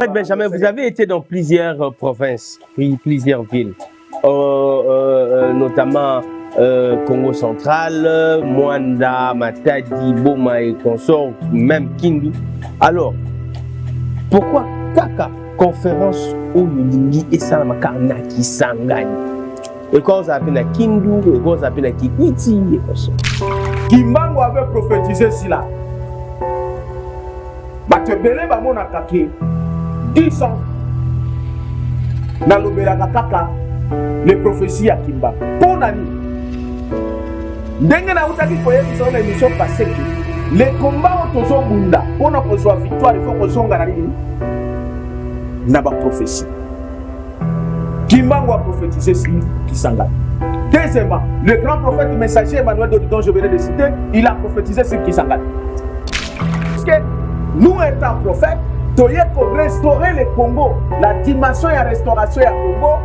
Benjamin, vous avez été dans plusieurs provinces, plusieurs villes, notamment Congo central, Mwanda, Matadi, Boma et consorts, même Kindu. Alors, pourquoi Kaka conférence où Lulingi et Salamakana qui s'engagent? Et quand vous avez na Kindu, et quand vous avez na Kikwiti, et comme ça. Kimbangu avait prophétisé cela. Batebele bamona kake 10 ans. Na lobelaka kaka les prophéties à Kimbangu. Ponani. Ndenge na utaki koyebisa na émission passée que les combats autozo bunda pona kozwa victoire il faut kozonga na nini na ba prophétie. Kimbangu a prophétisé sur Kisangani. Deuxièmement, le grand prophète messager Emmanuel Dodi dont je venais de citer, il a prophétisé sur Kisangani. Parce que nous étant prophètes, nous devons restaurer le Congo, la dimension et la restauration du Congo,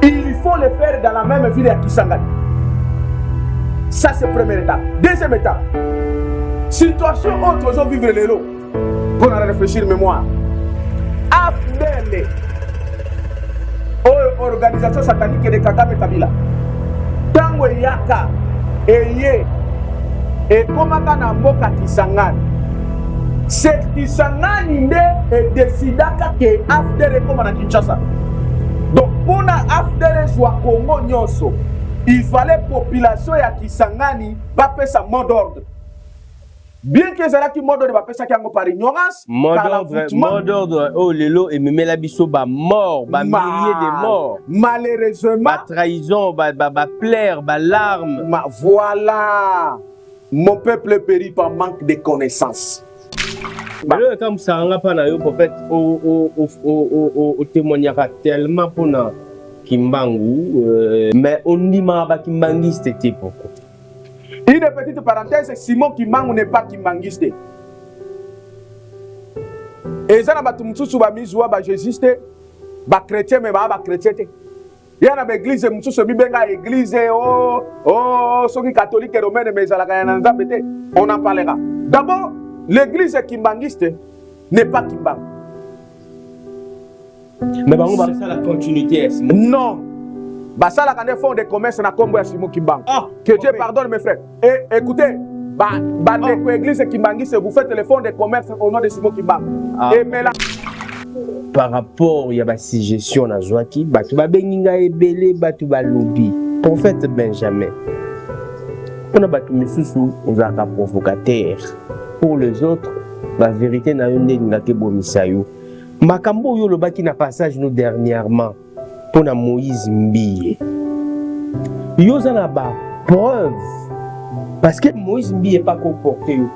il faut le faire dans la même ville à Kisangani. Ça c'est la première étape. Deuxième étape, situation où nous vivre les lots, pour réfléchir mémoire. AFDL, organisation satanique de Kagame Kabila. Tango yaka eye et komaka na mboka Kisangani. C'est Kisangani nde et décidaka que AFDL comme na Kinshasa. Donc pour na AFDL soit Congo nyonso, il fallait population ya Kisangani va faire sa mot d'ordre. Bien que ça qui mot d'ordre va faire ça qui en par ignorance, mot d'ordre oh lelo et même la biso ba mort, ba milliers de morts. Malheureusement, ba trahison, ba plaire, ba larmes. Voilà. Mon peuple périt par manque de connaissances. Mais comme ça on a pas na yo prophète au témoignera tellement pour na Kimbangu mais on dit ma ba Kimbangiste c'était pourquoi. Une petite parenthèse, Simon Kimbangu n'est pas Kimbangiste. Et ça n'a pas tout le monde ba misoua ba jésuiste, ba chrétien mais ba chrétien. Il y a une église, église, ceux qui catholiques et romains, mais on en parlera. D'abord, l'église kimbangiste n'est pas Kimbangu. Mais on va faire la continuité. Non. Ça la quand font des commerces na Kombo ya Simon Kimbangu. Que Dieu pardonne mes frères. Et écoutez, l'église kimbangiste, vous faites le fonds de commerce au nom de Simon Kimbangu. Et mais là, par rapport à la suggestion à Joaki, tu vas benginga ebele, tu vas lobby. Prophète Benjamin, on a battu Missoussou, on a un provocateur. Pour les autres, la vérité n'a une négate bomisayo. Makambo yo le baki na passage nous dernièrement pour na Moïse Mbiye. Yo za na ba preuve parce que Moïse Mbiye pas comporté yo.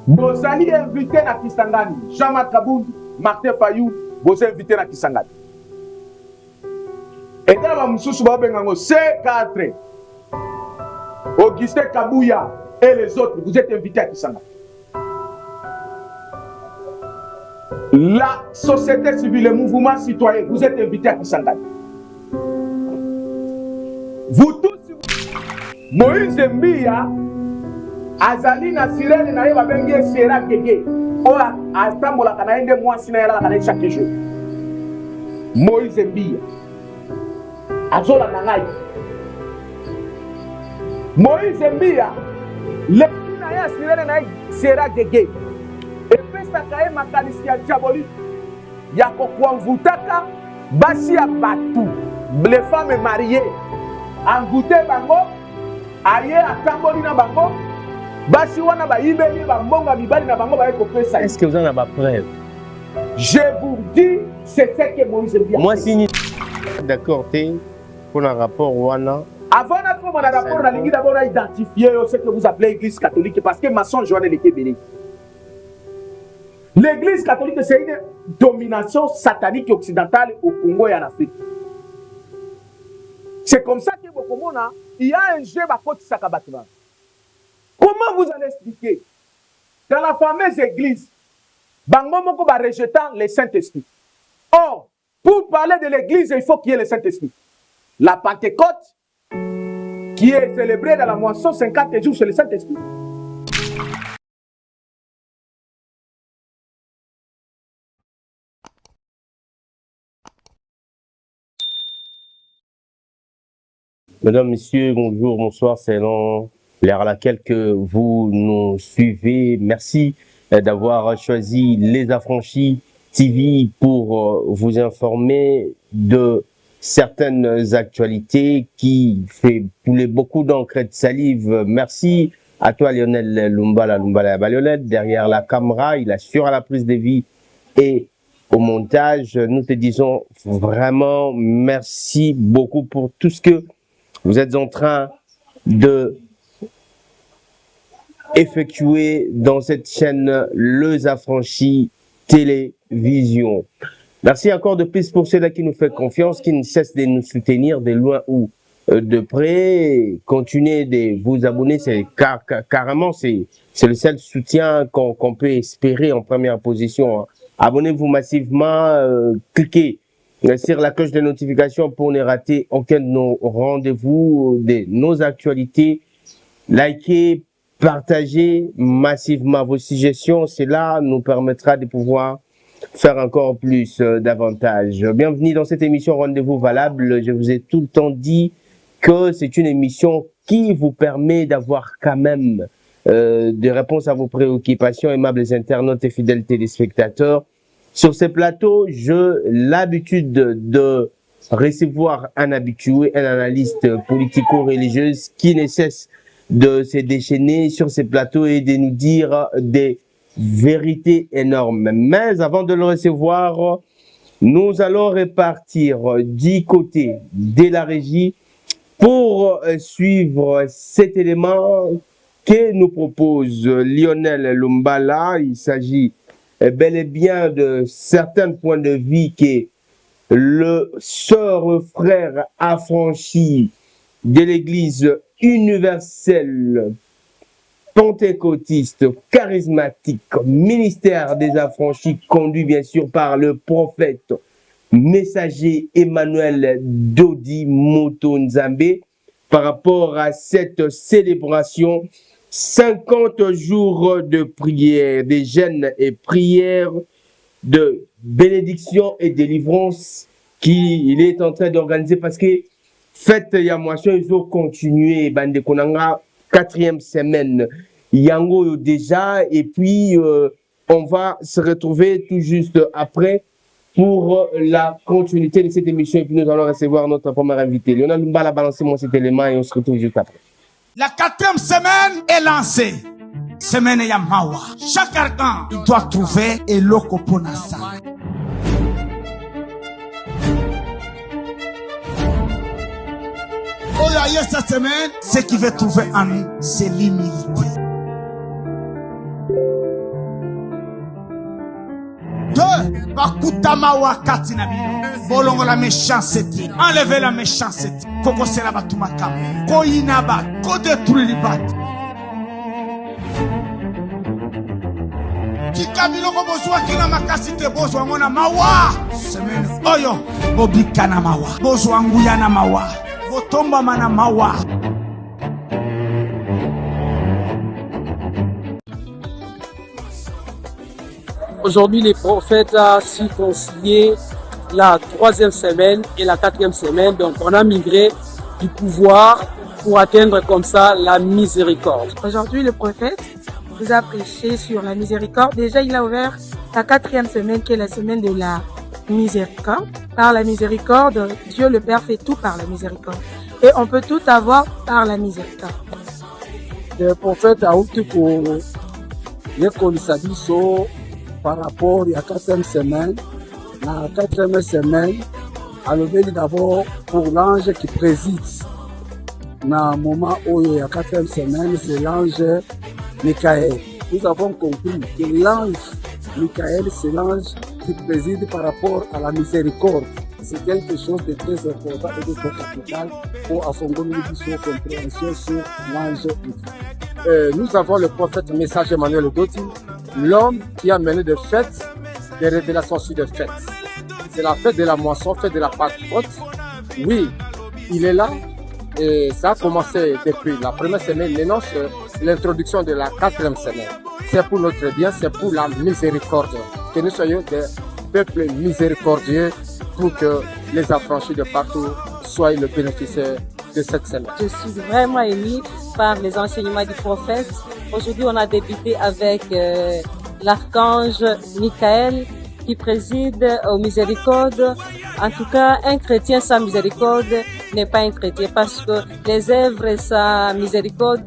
Vous allez inviter à Kisangani, Jean-Marc Kabound, Martin Fayou, vous invitez à Kisangani. Et dans la Moussous Babengango, C4, Augustin Kabouya et les autres, vous êtes invités à Kisangani. La société civile, le mouvement citoyen, vous êtes invités à Kisangani. Vous tous, Moïse Mbiya, azali na sirene na yeba bengi sera gege o atambola kana ende mwasi na yala kana chaque jour. Moïse Mbiya azola na ngai. Moïse Mbiya le na ya sirene na sera gege e pesa kae makanisi ya diabolique ya kokuamvutaka basi ya batu les femmes mariées angute bango aye atamboli na bango. Basi wana ba ibeli ba mbonga mibali na bango ba ekopesa. Est-ce que vous en avez preuve? Je vous dis, c'est ce que Moïse Mbiya. Moi si d'accord pour un rapport wana. Avant d'être mon rapport la ligue d'abord identifier ce que vous appelez l'église catholique parce que maçon Joël était béni. L'église catholique c'est une domination satanique occidentale au Congo et en Afrique. C'est comme ça que il y a un jeu à côté de Sakabatman. Comment vous allez expliquer dans la fameuse église, Bango Moko va rejetant le Saint-Esprit. Or, pour parler de l'église, il faut qu'il y ait le Saint-Esprit. La Pentecôte, qui est célébrée dans la moisson 50 jours, c'est le Saint-Esprit. Mesdames, Messieurs, bonjour, bonsoir, selon l'heure à laquelle que vous nous suivez. Merci d'avoir choisi Les Affranchis TV pour vous informer de certaines actualités qui fait couler beaucoup d'encre et de salive. Merci à toi, Lionel Lumbala Lionel, derrière la caméra, il assure à la prise de vie et au montage. Nous te disons vraiment merci beaucoup pour tout ce que vous êtes en train de effectuer dans cette chaîne Les Affranchis Télévision. Merci encore de plus pour ceux-là qui nous font confiance, qui ne cessent de nous soutenir de loin ou de près. Continuez de vous abonner, c'est carrément c'est le seul soutien qu'on peut espérer en première position. Abonnez-vous massivement, cliquez sur la cloche de notification pour ne rater aucun de nos rendez-vous, de nos actualités. Likez, partagez massivement vos suggestions. Cela nous permettra de pouvoir faire encore plus davantage. Bienvenue dans cette émission Rendez-vous Valable. Je vous ai tout le temps dit que c'est une émission qui vous permet d'avoir quand même des réponses à vos préoccupations, aimables internautes et fidèles téléspectateurs. Sur ces plateaux, j'ai l'habitude de recevoir un habitué, un analyste politico-religieuse qui ne cesse de se déchaîner sur ces plateaux et de nous dire des vérités énormes. Mais avant de le recevoir, nous allons repartir du côté de la régie pour suivre cet élément que nous propose Lionel Lumbala. Il s'agit bel et bien de certains points de vue que le sœur frère affranchi de l'Église universelle pentecôtiste charismatique ministère des affranchis conduit bien sûr par le prophète messager Emmanuel Dodi Moto Nzambe par rapport à cette célébration 50 jours de prière, de jeûne et prière, de bénédiction et délivrance qu'il est en train d'organiser parce que fête Yamoisson, ils ont continué, bande konanga, 4e semaine, Yango déjà, et puis on va se retrouver tout juste après pour la continuité de cette émission et puis nous allons recevoir notre premier invité. Lionel Lumbala, balancez-moi cet élément et on se retrouve juste après. La 4e semaine est lancée. Semaine Yamawa. Chaque arcan, il doit trouver Eloko Ponasa. Oh là, cette semaine, ce qu'il veut trouver en nous, c'est l'humilité. 2. Bakutamawa katinabino. Bolongo la méchanceté. Enlevez la méchanceté. Koko sera batumaka. Ko inaba. Ko détruire bat. Kikabilo ko bozwa kina makasite bozwa ngona mawa. Semaine oyo. Bobikana mawa. Bozwa nguyana mawa. Botomba mana mawa. Aujourd'hui, les prophètes ont circoncilié la 3e semaine et la 4e semaine. Donc, on a migré du pouvoir pour atteindre comme ça la miséricorde. Aujourd'hui, le prophète vous a prêché sur la miséricorde. Déjà, il a ouvert la 4e semaine qui est la semaine de la miséricorde. Par la miséricorde, Dieu le Père fait tout par la miséricorde. Et on peut tout avoir par la miséricorde. Le prophète a oublié pour les colisabiso par rapport à la 4e semaine. La 4e semaine, a levé d'abord pour l'ange qui préside. Dans le moment où il y a la 4e semaine, c'est l'ange Michael. Nous avons compris que l'ange Michael, c'est l'ange qui préside par rapport à la miséricorde. C'est quelque chose de très important et de très capital pour assombrer notre compréhension sur l'ange Michael. Nous avons le prophète messager Emmanuel Dodi, l'homme qui a mené des fêtes, des révélations sur des fêtes. C'est la fête de la moisson, fête de la Pentecôte. Oui, il est là et ça a commencé depuis la première semaine. Maintenant, c'est l'introduction de la 4e semaine. C'est pour notre bien, c'est pour la miséricorde. Que nous soyons des peuples miséricordieux pour que les affranchis de partout soient le bénéficiaire de cette semaine. Je suis vraiment émue par les enseignements du prophète. Aujourd'hui, on a débuté avec l'archange Michael qui préside aux miséricordes. En tout cas, un chrétien sans miséricorde n'est pas un chrétien parce que les œuvres sans miséricorde,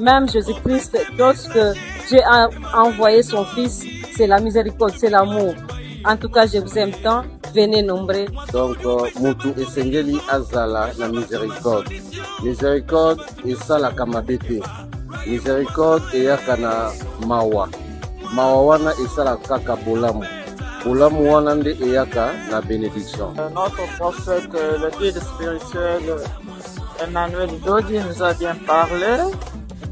même Jésus-Christ, lorsque Dieu a envoyé son Fils, c'est la miséricorde, c'est l'amour. En tout cas, je vous aime tant. Venez nombreux. Donc, mutu esengeli azala na miséricorde. Miséricorde esalaka mabe te. Miséricorde eyaka na mawa. Mawa wana esalaka kaka bolamu. Bolamu wana nde eyaka na bénédiction. Notre prophète, le guide spirituel Emmanuel Dodi nous a bien parlé.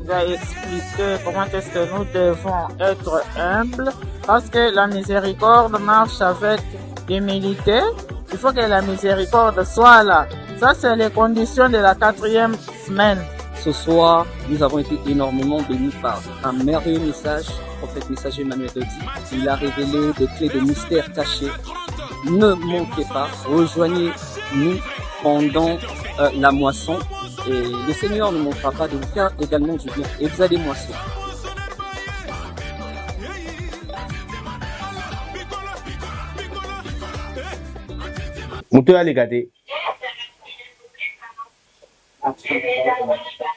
Il nous a expliqué comment est-ce que nous devons être humbles parce que la miséricorde marche avec humilité. Il faut que la miséricorde soit là. Ça, c'est les conditions de la 4e semaine. Ce soir, nous avons été énormément bénis par un merveilleux message, prophète messager Emmanuel Dodi. Il a révélé des clés de mystère cachées. Ne manquez pas, rejoignez-nous pendant la moisson. Et le Seigneur ne manquera pas de vous faire également du bien. Et vous allez moisson.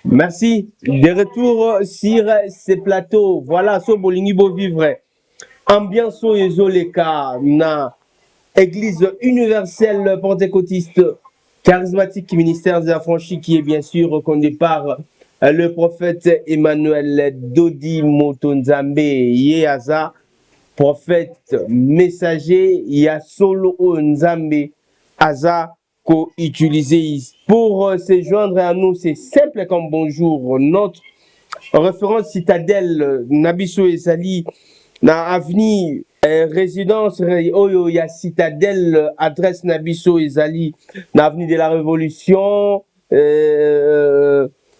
Merci. De retour sur ces plateaux. Voilà, so bolingi bo vivre. Ambiance ezoleka na Église universelle pentecôtiste charismatique ministère des affranchis qui est bien sûr reconnu par le prophète Emmanuel Dodi Motonzambe Yeaza, prophète messager ya solo Nzambe Aza ko utilisé pour se joindre à nous. C'est simple comme bonjour. Notre référence citadelle Nabiso Ezali na avenue résidence oyo ya citadelle adresse Nabiso Ezali na avenue de la Révolution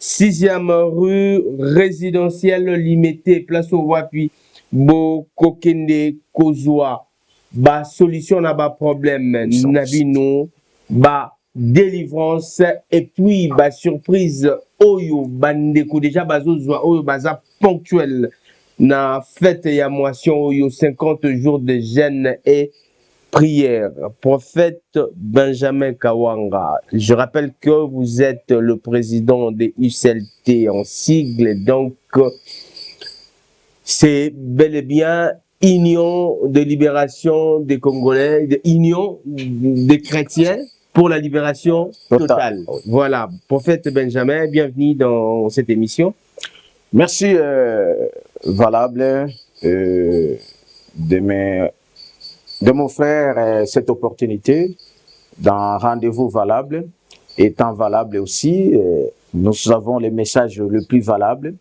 6e rue résidentielle limitée place au Wapi bo kokende kozwa ba solution na ba problème nabino ba délivrance et puis ba surprise oyo bandeko déjà bazozwa oyo baza ponctuel na fête ya moisson oyo 50 jours de jeûne et prière. Prophète Benjamin Kawanga, je rappelle que vous êtes le président des UCLT en sigle, donc c'est bel et bien Union de libération des Congolais, Union des chrétiens pour la libération totale. Voilà, prophète Benjamin, bienvenue dans cette émission. Merci, Valable, de m'offrir cette opportunité d'un rendez-vous valable. Étant valable aussi, nous avons les messages les plus valables,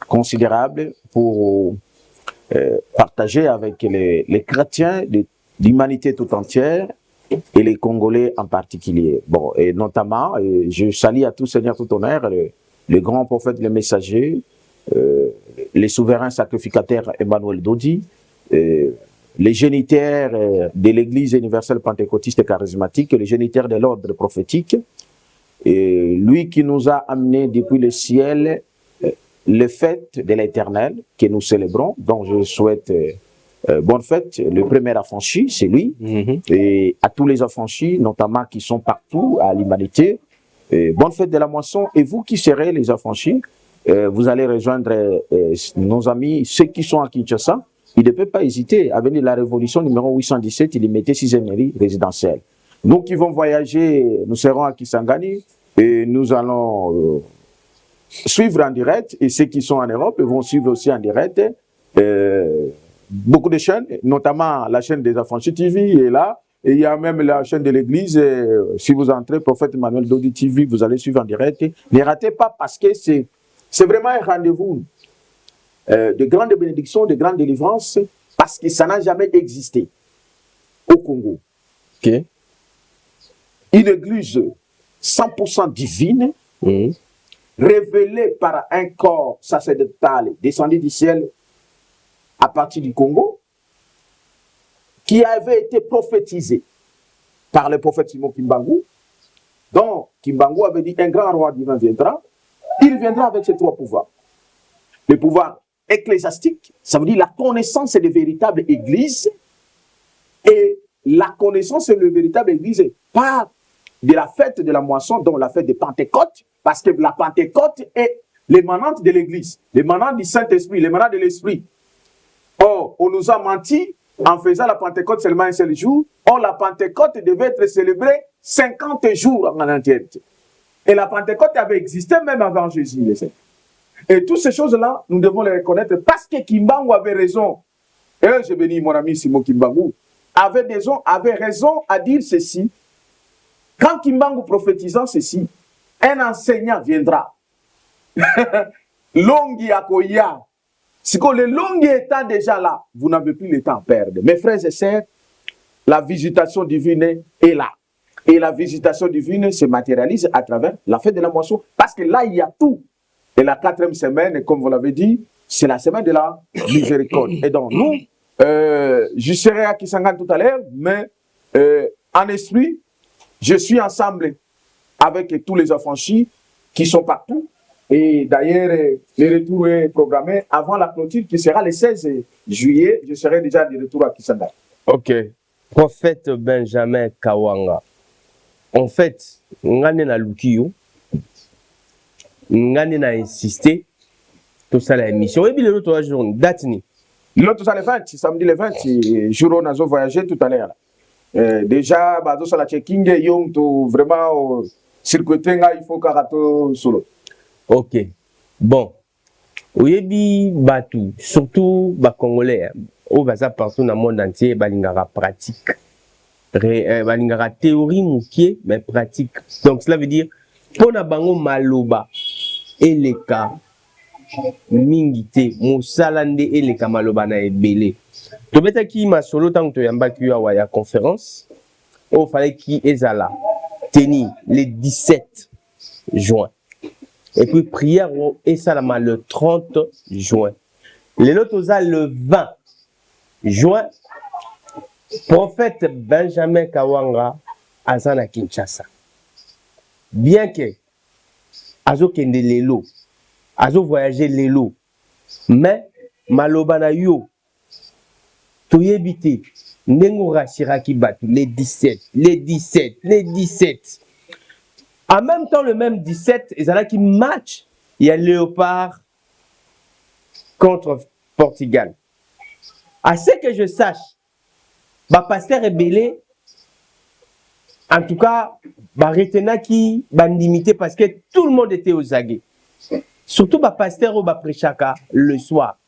considérables pour partager avec les chrétiens de l'humanité tout entière et les Congolais en particulier. Bon, et notamment, je salue à tout Seigneur, tout honneur, le grand prophète, le messager, les souverains sacrificateurs Emmanuel Dodi, les génitaires de l'Église universelle pentecôtiste et charismatique, les génitaires de l'ordre prophétique, et lui qui nous a amené depuis le ciel le fête de l'Éternel que nous célébrons. Donc je souhaite bonne fête. Le premier affranchi, c'est lui, et à tous les affranchis, notamment qui sont partout à l'humanité. Bonne fête de la moisson. Et vous qui serez les affranchis, vous allez rejoindre nos amis, ceux qui sont à Kinshasa. Il ne peut pas hésiter à venir la révolution numéro 817, il y mettait 6e mairie résidentielle. Nous qui vont voyager, nous serons à Kisangani et nous allons suivre en direct. Et ceux qui sont en Europe vont suivre aussi en direct. Beaucoup de chaînes, notamment la chaîne des Affranchis TV est là. Et il y a même la chaîne de l'église. Si vous entrez, prophète Emmanuel Dodi TV, vous allez suivre en direct. Ne ratez pas parce que c'est vraiment un rendez-vous de grandes bénédictions, de grandes délivrances, parce que ça n'a jamais existé au Congo. Okay. Une église 100% divine, révélée par un corps sacerdotal descendu du ciel à partir du Congo, qui avait été prophétisé par le prophète Simon Kimbangu. Donc, Kimbangu avait dit un grand roi divin viendra. Il viendra avec ses 3 pouvoirs. Le pouvoir ecclésiastique, ça veut dire la connaissance de véritable église. Et la connaissance de la véritable église, pas de la fête de la moisson, dont la fête de Pentecôte, parce que la Pentecôte est l'émanante de l'église, l'émanante du Saint-Esprit, l'émanante de l'Esprit. Or, on nous a menti en faisant la Pentecôte seulement un seul jour. Or, la Pentecôte devait être célébrée 50 jours en entièreté. Et la Pentecôte avait existé même avant Jésus. Et toutes ces choses-là, nous devons les reconnaître parce que Kimbangu avait raison. Et je bénis mon ami Simon Kimbangu, avait raison à dire ceci. Quand Kimbangu prophétisant ceci, un enseignant viendra. Longi akoya. Si le longi étant déjà là, vous n'avez plus le temps à perdre. Mes frères et sœurs, la visitation divine est là. Et la visitation divine se matérialise à travers la fête de la moisson. Parce que là, il y a tout. Et la 4e semaine, comme vous l'avez dit, c'est la semaine de la miséricorde. Et donc, nous, je serai à Kisangani tout à l'heure, mais en esprit, je suis ensemble avec tous les affranchis qui sont partout. Et d'ailleurs, le retour est programmé avant la clôture qui sera le 16 juillet. Je serai déjà de retour à Kisangani. Ok. Prophète Benjamin Kawanga. En fait, ngane na lukiyo, ngane na insisté, tout ça la émission. Et puis l'autre jour, date ni. L'autre ça le 20, samedi le 20, jour où on a voyagé tout à l'heure. Déjà, bazo ça la checking, yom to vraiment circuiter il faut karato solo. Ok. Bon. Oyebi batu, surtout ba Congolais, au baza partout dans le monde entier, balingara pratique. Balingara théorie moukier, mais pratique. Donc cela veut dire, pour na bango maloba, eleka, mingite, mosalande eleka maloba na ebele. To beta ki ma solo tant que yamba kuya wa ya conférence, il fallait ki ezala, teni le 17 juin. Et puis prière et salama le 30 juin. Les autres le 20 juin. Prophète Benjamin Kawanga azana Kinshasa. Bien que azo kende lelo, azo voyager lelo, mais maloba na yo toyebite ndengo rasiraki batu les 17. En même temps, le même 17, ils allaient qui match, il y a Léopard contre Portugal. À ce que je sache, pasteur Ebele, en tout cas, retenait qui limité parce que tout le monde était aux aguets. Surtout pasteur ou prêchaka le soir.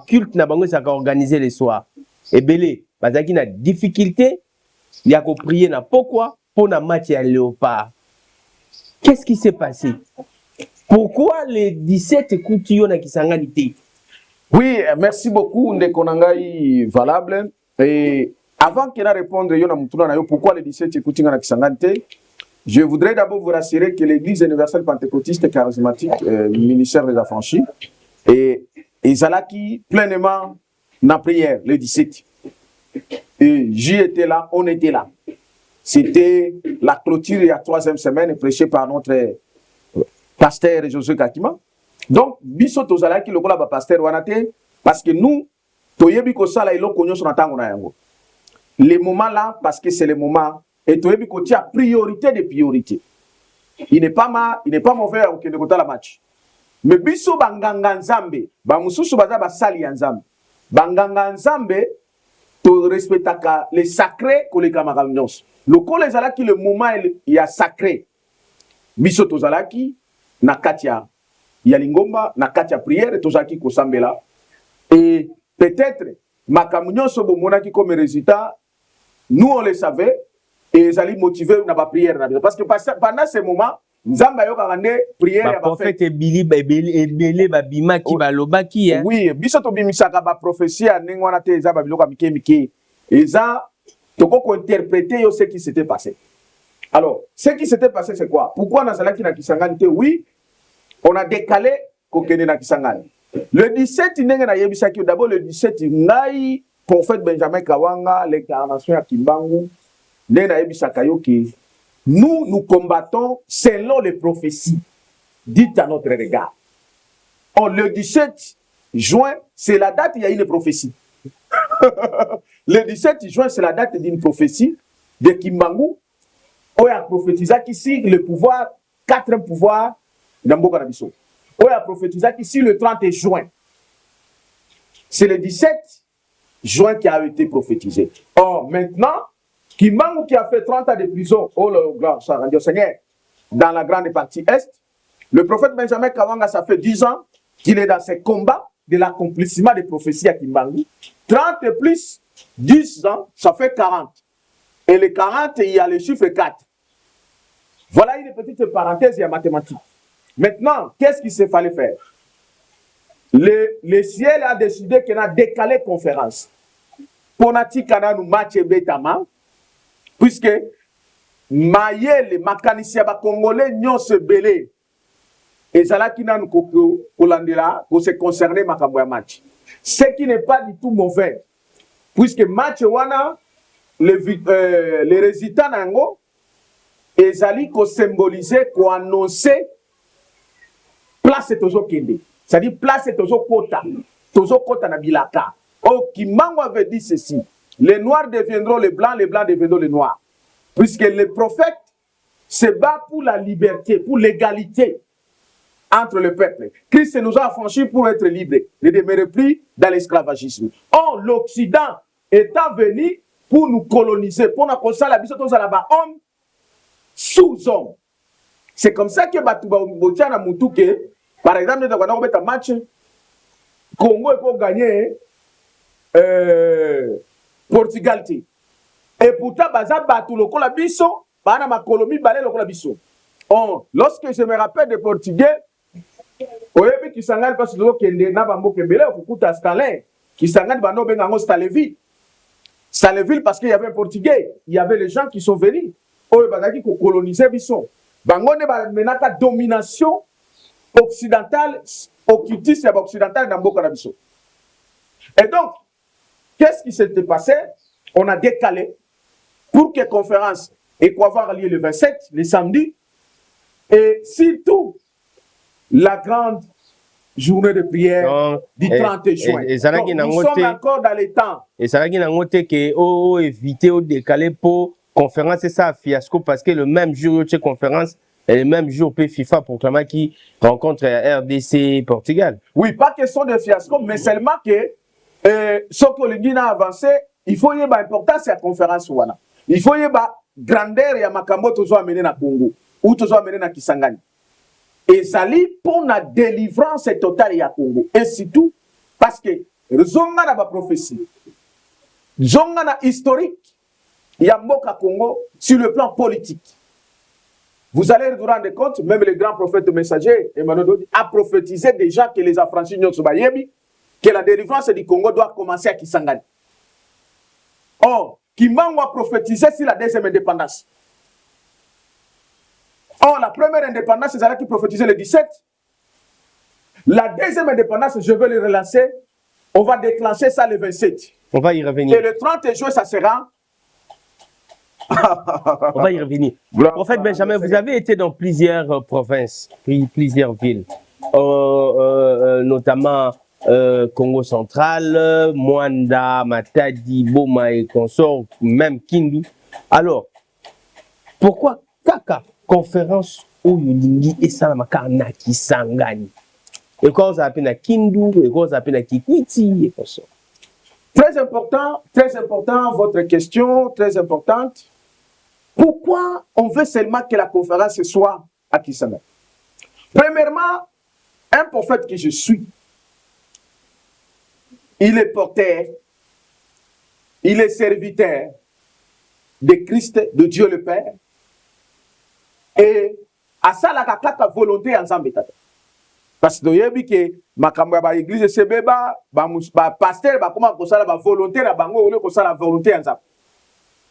Culte n'a pas organisé le soir. Ebele, parce qu'il y a difficulté, il y a qu'à prier na pourquoi pour la match à Léopard. Qu'est-ce qui s'est passé? Pourquoi les 17 coutumes na Kisangani? Oui, merci beaucoup, Ndekonangai valable. Et avant qu'il ait répondu pourquoi les 17 coutumes na Kisangani, je voudrais d'abord vous rassurer que l'Église universelle pentecôtiste charismatique, ministère des affranchis, et Izalaki pleinement dans la prière, les 17. Et j'y étais là, on était là. C'était la clôture il y a 3e semaine prêchée par notre pasteur Josué Kakima. Donc, biso tozala ki lokola ba pasteur wanate parce que nous toyebi ko sala ilo konyo so natango na yango. Les moments là parce que c'est le moment et toyebi ko tia priorité de priorité. Il n'est pas mauvais au kende kota la match. Mais biso banganga nzambe, ba mususu baza ba sali ya nzambe. Banganga nzambe to respectaka les sacrés ko les camarades. Le col ezalaki le moment il y a sacré. Biso tozalaki na katia ya lingomba na katia prière tozalaki ko sambela et peut-être makamunyo so bomonaki comme résultat nous on le savait et ezali motivé na ba prière parce que pendant ce moment nzamba yo kangande prière ya ba prophète ebele ba bima ki baloba ki hein. Oui, biso to bimisaka ba prophétie ndenge wana te eza ba biloko mike eza toko interpréter ce qui s'était passé. Alors, ce qui s'était passé, c'est quoi? Pourquoi Nazalaki na Kisangani? Oui, on a décalé Kokene na Kisangani. Le 17, d'abord le 17, Ngai, prophète Benjamin Kawanga, l'incarnation à Kimbangu, Nena Ebisaka Yoki, nous combattons selon les prophéties dites à notre regard. Le 17 juin, c'est la date où il y a une prophétie. Le 17 juin, c'est la date d'une prophétie de Kimbangu. On a prophétisé qu'ici, le pouvoir, 4 pouvoirs, d'Amboka Nabiso. On a prophétisé qu'ici, le 30 juin. C'est le 17 juin qui a été prophétisé. Or, maintenant, Kimbangu qui a fait 30 ans de prison, oh le grand Seigneur, dans la grande partie Est, le prophète Benjamin Kawanga, ça fait 10 ans qu'il est dans ces combats de l'accomplissement des prophéties à Kimbangu. 30 et plus 10 ans, ça fait 40. Et les 40, il y a le chiffre 4. Voilà une petite parenthèse, il y a mathématiques. Maintenant, qu'est-ce qu'il se fallait faire? Le ciel a décidé qu'il a décalé conférence. Ponati kana nous match betama, puisque Mayele, Makanisia, Congolais, nyon se belé. Et ça là qui n'a nous Olandela pour se concerner Makabouya match. Ce qui n'est pas du tout mauvais, puisque match wana les résultats nango et zali ko symboliser, ko annoncer place tozo kende. C'est-à-dire place tozo kota na bilaka. Oh, Kimbangu avait dit ceci: les noirs deviendront les blancs deviendront les noirs. Puisque le prophète se bat pour la liberté, pour l'égalité entre le peuple. Christ nous a affranchis pour être libres, ne demeurer plus dans l'esclavagisme. Or, l'Occident étant venu pour nous coloniser, pour nous construire la biso tous à la bas homme sous homme. C'est comme ça que Batouba Botiana Moutouke, par exemple, nous avons un match, Congo est pour gagner Portugal. Et pourtant, Baza Batou le la biso, Bana ma Colombie balé le la biso. Lorsque je me rappelle des Portugais, oyebi qui s'engage parce que kende na bambo kembele okukuta Stalin qui s'engage bano bengango Staleville. Staleville parce qu'il y avait un Portugais, il y avait les gens qui sont venus. Oye bazaki ko coloniser biso. Bango ne ba menaka domination occidentale, occultiste et occidentale dans Mboka na biso. Et donc, qu'est-ce qui s'était passé? On a décalé pour que conférence ait quoi avoir lieu le 27, le samedi, et surtout la grande journée de prière du 30 juin. Donc, nous sommes encore dans les temps. Et ça n'a noté que éviter ou décaler pour conférence, c'est ça fiasco parce que le même jour de conférence et le même jour FIFA proclama qui rencontre RDC Portugal. Oui, pas question de fiasco, mais seulement que ce que l'Union a avancé, il faut y avoir importance à la conférence. Il faut y avoir grandeur et à Makambo toujours amener na Congo ou toujours amener na Kisangani. Et ça lit pour la délivrance totale à Congo. Et surtout parce que zonga na ba prophétie, zonga na historique, il y a Mboka Congo sur le plan politique. Vous allez vous rendre compte, même le grand prophète messager Emmanuel Dodi a prophétisé déjà que les affranchis que la délivrance du Congo doit commencer à Kisangani. Or, Kimbangu a prophétisé sur la deuxième indépendance. Or, la première indépendance, c'est celle qui prophétisait le 17. La deuxième indépendance, je vais le relancer. On va déclencher ça le 27. On va y revenir. Et le 30 juin, ça sera... On va y revenir. Prophète Benjamin, vous avez été dans plusieurs provinces, plusieurs villes, notamment Congo central, Mwanda, Matadi, Boma et consorts, même Kindu. Alors, pourquoi Kaka conférence où Yulingi et Salamaka na Kisangani? Et quoi vous appelez na Kindu, et quoi vous appelez na Kikwiti et consorts? Très important, votre question, très importante. Pourquoi on veut seulement que la conférence soit à Kisangani? Premièrement, un prophète que je suis, il est porteur, il est serviteur de Christ, de Dieu le Père. Et à ça, la kaka volonté ensemble. Parce que yebi que makambo ba église sebeba ba pasteur ba comment ko sala ba volonté la bango ole ko sala volonté ensemble.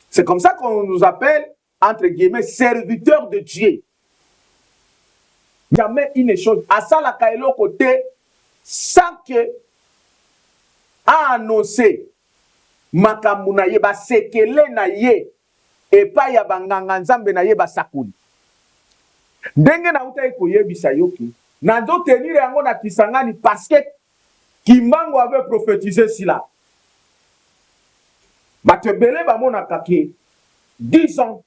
C'est comme ça qu'on nous appelle entre guillemets serviteurs de Dieu. Jamais une chose à ça la kaelo côté sans que a annoncé makambo na ye ba sekele na ye epai ya banganga nzambe na ye basakoli ndenge na uta koyebisa yoki na ndo tenir yango na Kisangani parce que Kimbangu avait prophétisé cela. Batebele bamona kake 10 ans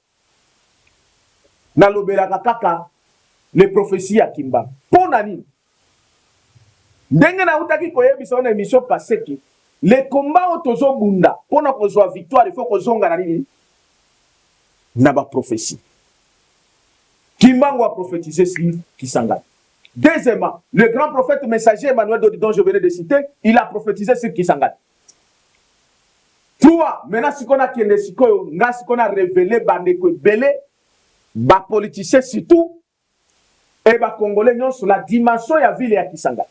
na lobelaka kaka les prophéties à Kimbangu. Pona nini? Ndenge na utaki koyebisa na émission passée ki les combats otozo bunda pona kozwa victoire il faut kozonga na nini na ba prophétie. Kimbangu a prophétisé sur Kisangani. Deuxièmement, le grand prophète messager Emmanuel Dodi dont je venais de citer, il a prophétisé sur Kisangani. 3. Maintenant, si on a révélé bandeko belé, ba politicien surtout et ba congolais sur la dimension de la ville de Kisangani.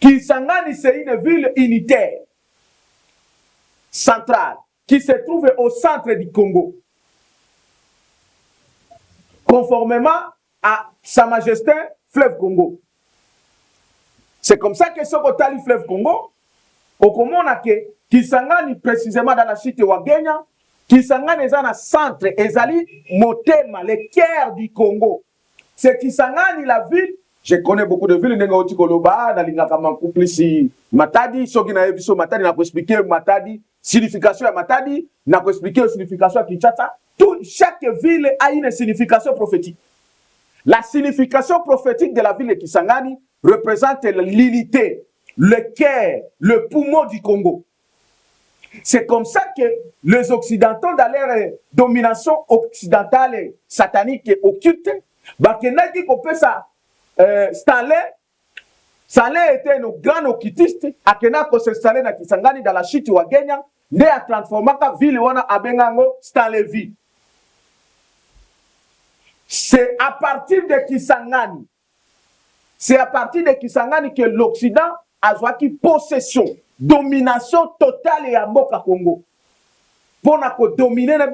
Kisangani c'est une ville unitaire centrale qui se trouve au centre du Congo. Conformément à Sa Majesté fleuve Congo. C'est comme ça que ce côté fleuve Congo, au Komona que Kisangani précisément dans la cité Wagenya, Kisangani est dans le centre, ezali motema, le cœur du Congo. C'est Kisangani la ville. Je connais beaucoup de villes, nenga otikoloba, na lingaka mankuplisi Matadi, soki na ebiso Matadi na ko expliquer Matadi, signification ya Matadi, na ko expliquer signification ya Kinshasa. Chaque ville a une signification prophétique. La signification prophétique de la ville de Kisangani représente l'unité, le cœur, le poumon du Congo. C'est comme ça que les Occidentaux, dans leur domination occidentale, satanique et occulte, Bakenaki Kopé ça, Stanley était un grand occultiste, Akena ko s'installer na Kisangani dans la chute Wagenya, ne a transformé la ville wana abengango Stanleyville. C'est à partir de Kisangani. C'est à partir de Kisangani que l'Occident a joué possession, domination totale et à Mboka Congo. Pour dominer la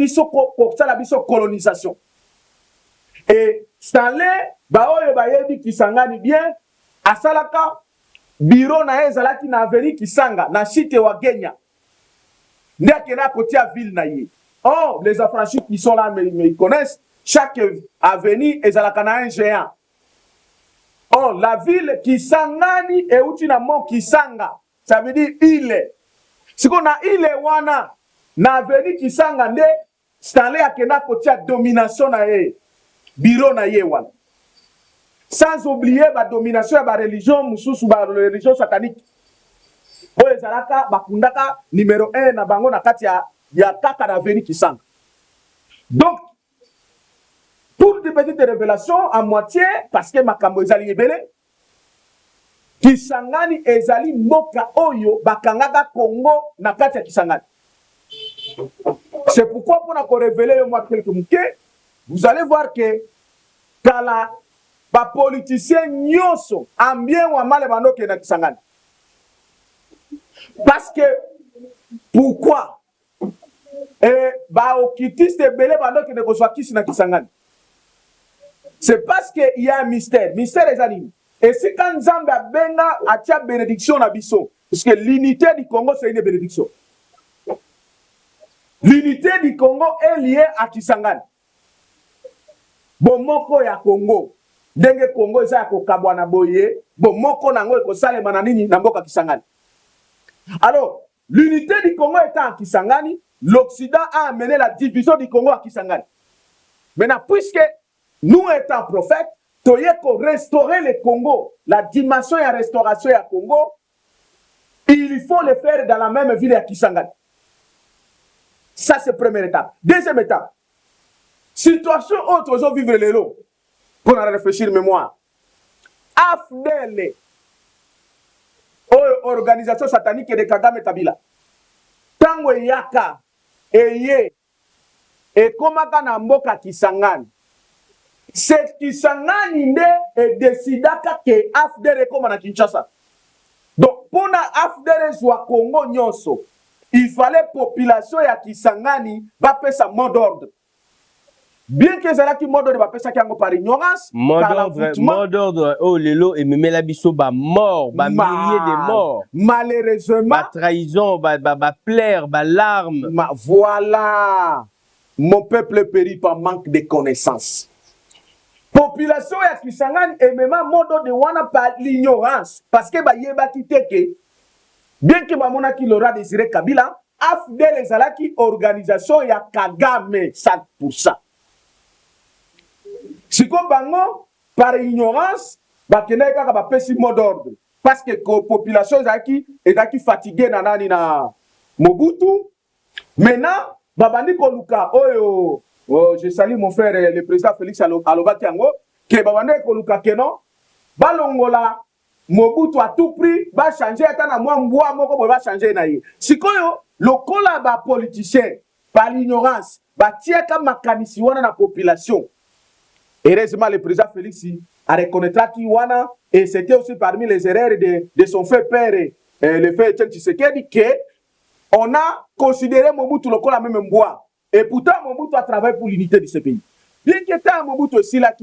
colonisation. Et Stanley, baoye Kisangani bien, à Salaka, bureau na ezalaki na avenue Kisanga, na chite Wagenya. Ndakena côté à ville na ye. Oh, les affranchis qui sont là, mais ils connaissent. Chaque avenue est à un géant. Oh, la ville Kisangani et Utinamo Kisanga. Ça veut dire île. Si on a île wana, na avenue Kisanga nde, Stanley akena kotia domination na ye. Bureau na ye wana. Sans oublier la domination de la religion, mususu ba religion satanique. Oh, ezalaka bakundaka numéro 1 na bango na kati ya kaka na avenue Kisanga. Donc, pour des petites révélations à moitié, parce que Makambo ezali ebele, Kisangani ezali mboka oyo bakangaka Congo na kati ya Kisangani. C'est pourquoi pour nous révéler moi quelques mots, vous allez voir que kala ba politicien nyoso ambien wa male banoke na Kisangani. Parce que pourquoi ba okitiste ebele banoke ne kozwa kisi na Kisangani. C'est parce qu'il y a un mystère. Mystère des animaux. Et c'est quand Nzambe a benga atia bénédiction na biso. Parce que l'unité du Congo, c'est une bénédiction. L'unité du Congo est liée à Kisangani. Bomoko ya Congo. Denge Congo eza ko kabwana boye. Bomoko nango ko salema na nini na mboka Kisangani. Alors, l'unité du Congo étant à Kisangani, l'Occident a amené la division du Congo à Kisangani. Maintenant, puisque nous étant prophètes, il faut restaurer le Congo, la dimension et la restauration du Congo, il faut le faire dans la même ville à Kisangani. Ça, c'est la première étape. Deuxième étape, situation autre, je vivre les lots, pour en réfléchir mémoire. AFDL, organisation satanique de Kagame Kabila, Tango Yaka, Eye, et Komaka Namboka Kisangani. C'est Kisangani nde et décidaka que AFDL comme na Kinshasa. Donc pour na AFDL soit Congo nyonso, il fallait population ya Kisangani va faire sa mot d'ordre. Bien que ça qui mot d'ordre va faire ça qui en par ignorance, mot d'ordre oh lelo et memela biso ba mort, ba milliers de morts. Malheureusement, ba trahison, ba plaire, ba larmes. Voilà. mon peuple périt par manque de connaissances. Population ya Kisangani et même modo de wana par l'ignorance parce que ba yeba kiteke bien que bamona ki Laurent Désiré Kabila AFDEL ezalaki organisation ya Kagame 100%. Siko bango par ignorance bakene kaka ba pesi mot d'ordre parce que population ezalaki fatiguée na nani na Mobutu. Maintenant babandi koluka oyo je salue mon frère le président Félix Alobaki yango ke babandi koluka keno balongola Mobutu à tout prix ba changer ata na mwa mbwa moko bo ba changer na ye sikoyo lokola ba politicien par l'ignorance ba tieka makanisi wana na population. Heureusement le président Félix a reconnaîtra qui wana et c'était aussi parmi les erreurs de son fait père le fait Etienne Tshisekedi que on a considéré Mobutu lokola même mbwa. Et pourtant, Mobutu a travaillé pour l'unité de ce pays. Bien que tant Mobutu aussi là,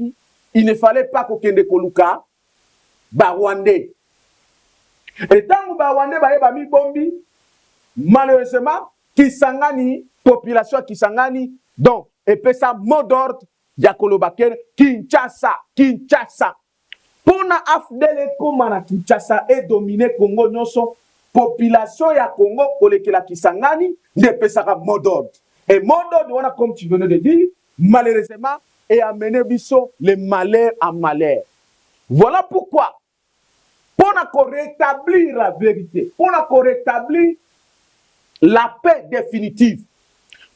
il ne fallait pas qu'aucun de Koluka, Barwandais. Et tant que Barwandais, Bami Bombi, malheureusement, Kisangani, population Kisangani, donc, et puis ça, mot d'ordre, Yakolo Baker, Kinshasa. Pour na AFDEL comme na Kinshasa et dominer Congo, nyonso, population ya Congo, kolekela Kisangani, ne peut ça mot d'ordre. Et mot d'ordre, comme tu venais de dire, malheureusement, est amené biso le malheur à malheur. Voilà pourquoi, pour rétablir la vérité, pour rétablir la paix définitive,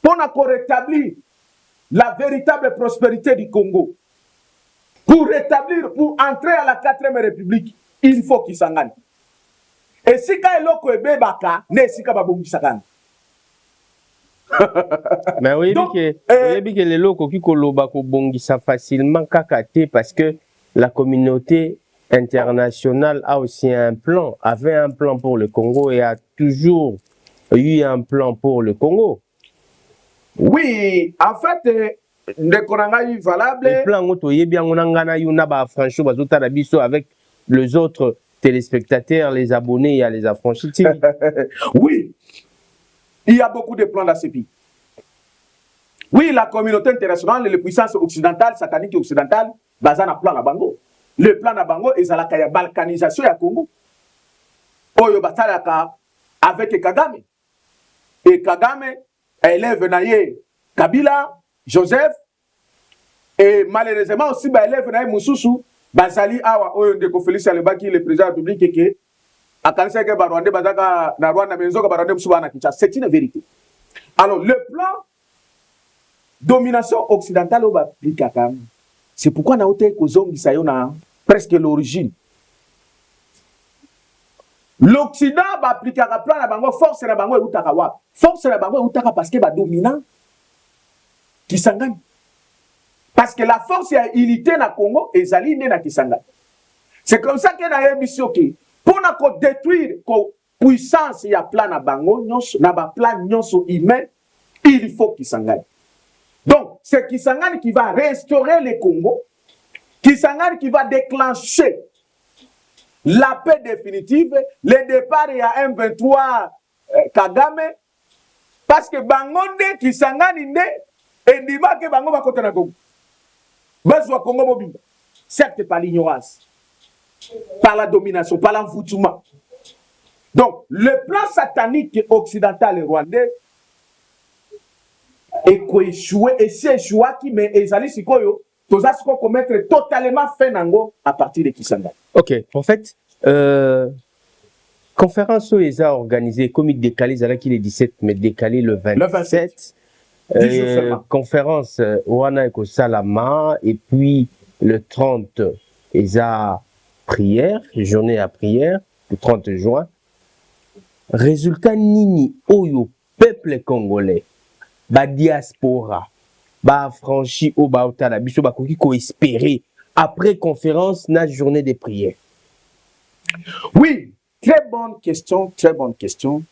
pour rétablir la véritable prospérité du Congo, pour entrer à la 4e République, il faut qu'il s'engage. Et si quand il y a un baka, ne si quand il y a mais oui, que les locaux qui kolobako bongisa facilement kakate parce que la communauté internationale a aussi avait un plan pour le Congo et a toujours eu un plan pour le Congo. Oui, en fait, le valable. Le plan bien on a yuna ba franchement bazota la biso avec les autres téléspectateurs, les abonnés et les affranchis. Oui. Il y a beaucoup de plans dans ce pays. Oui, la communauté internationale, les puissances occidentales, sataniques et occidentales, basent un plan à Bango. Le plan à Bango est la balkanisation du Congo. Oyo batalaka avec Kagame. Et Kagame élève naye Kabila, Joseph, et malheureusement aussi élève naye Moussousou, Bazali Awa, Oyo Ndeko Félix Alobaki, le président de la République, qui c'est une vérité. Alors, le plan domination occidentale, c'est pourquoi nous avons presque l'origine. L'Occident va appliquer un plan à Bango, force à Bango et Utakawa. Force à Bango et Utaka parce que va dominant qui s'engage. Parce que la force et l'unité dans le Congo est alignée dans Kisangani. C'est comme ça que nous avons dit pour détruire la puissance, il y a plan à Bango, na ba plan humain, il faut qu'il s'engage. Donc, c'est Kisangani qui va restaurer le Congo, Kisangani qui va déclencher la paix définitive, le départ il y a M23 Kagame, parce que Bango de Kisangani ne, et Ndima que Bango va côté na Congo. Besoin Congo mobile, certes par l'ignorance, par la domination, par l'envoûtement. Donc, le plan satanique occidental et rwandais est échoué, et c'est échoué qui mais ezali sikoyo, toza siko commettre totalement fin nango à partir de Kisangani. Ok, en fait, conférence où ils ont organisé, comme il décalé, il est 17, mais décalé le 27. Conférence Wana Eko Salama, et puis le 30, ils ont prière, journée à prière, le 30 juin. Résultat nini oyo peuple congolais, ba diaspora, ba franchi au ba otala biso ba koki ko espérer après conférence na journée de prière. Oui, très bonne question, très bonne question.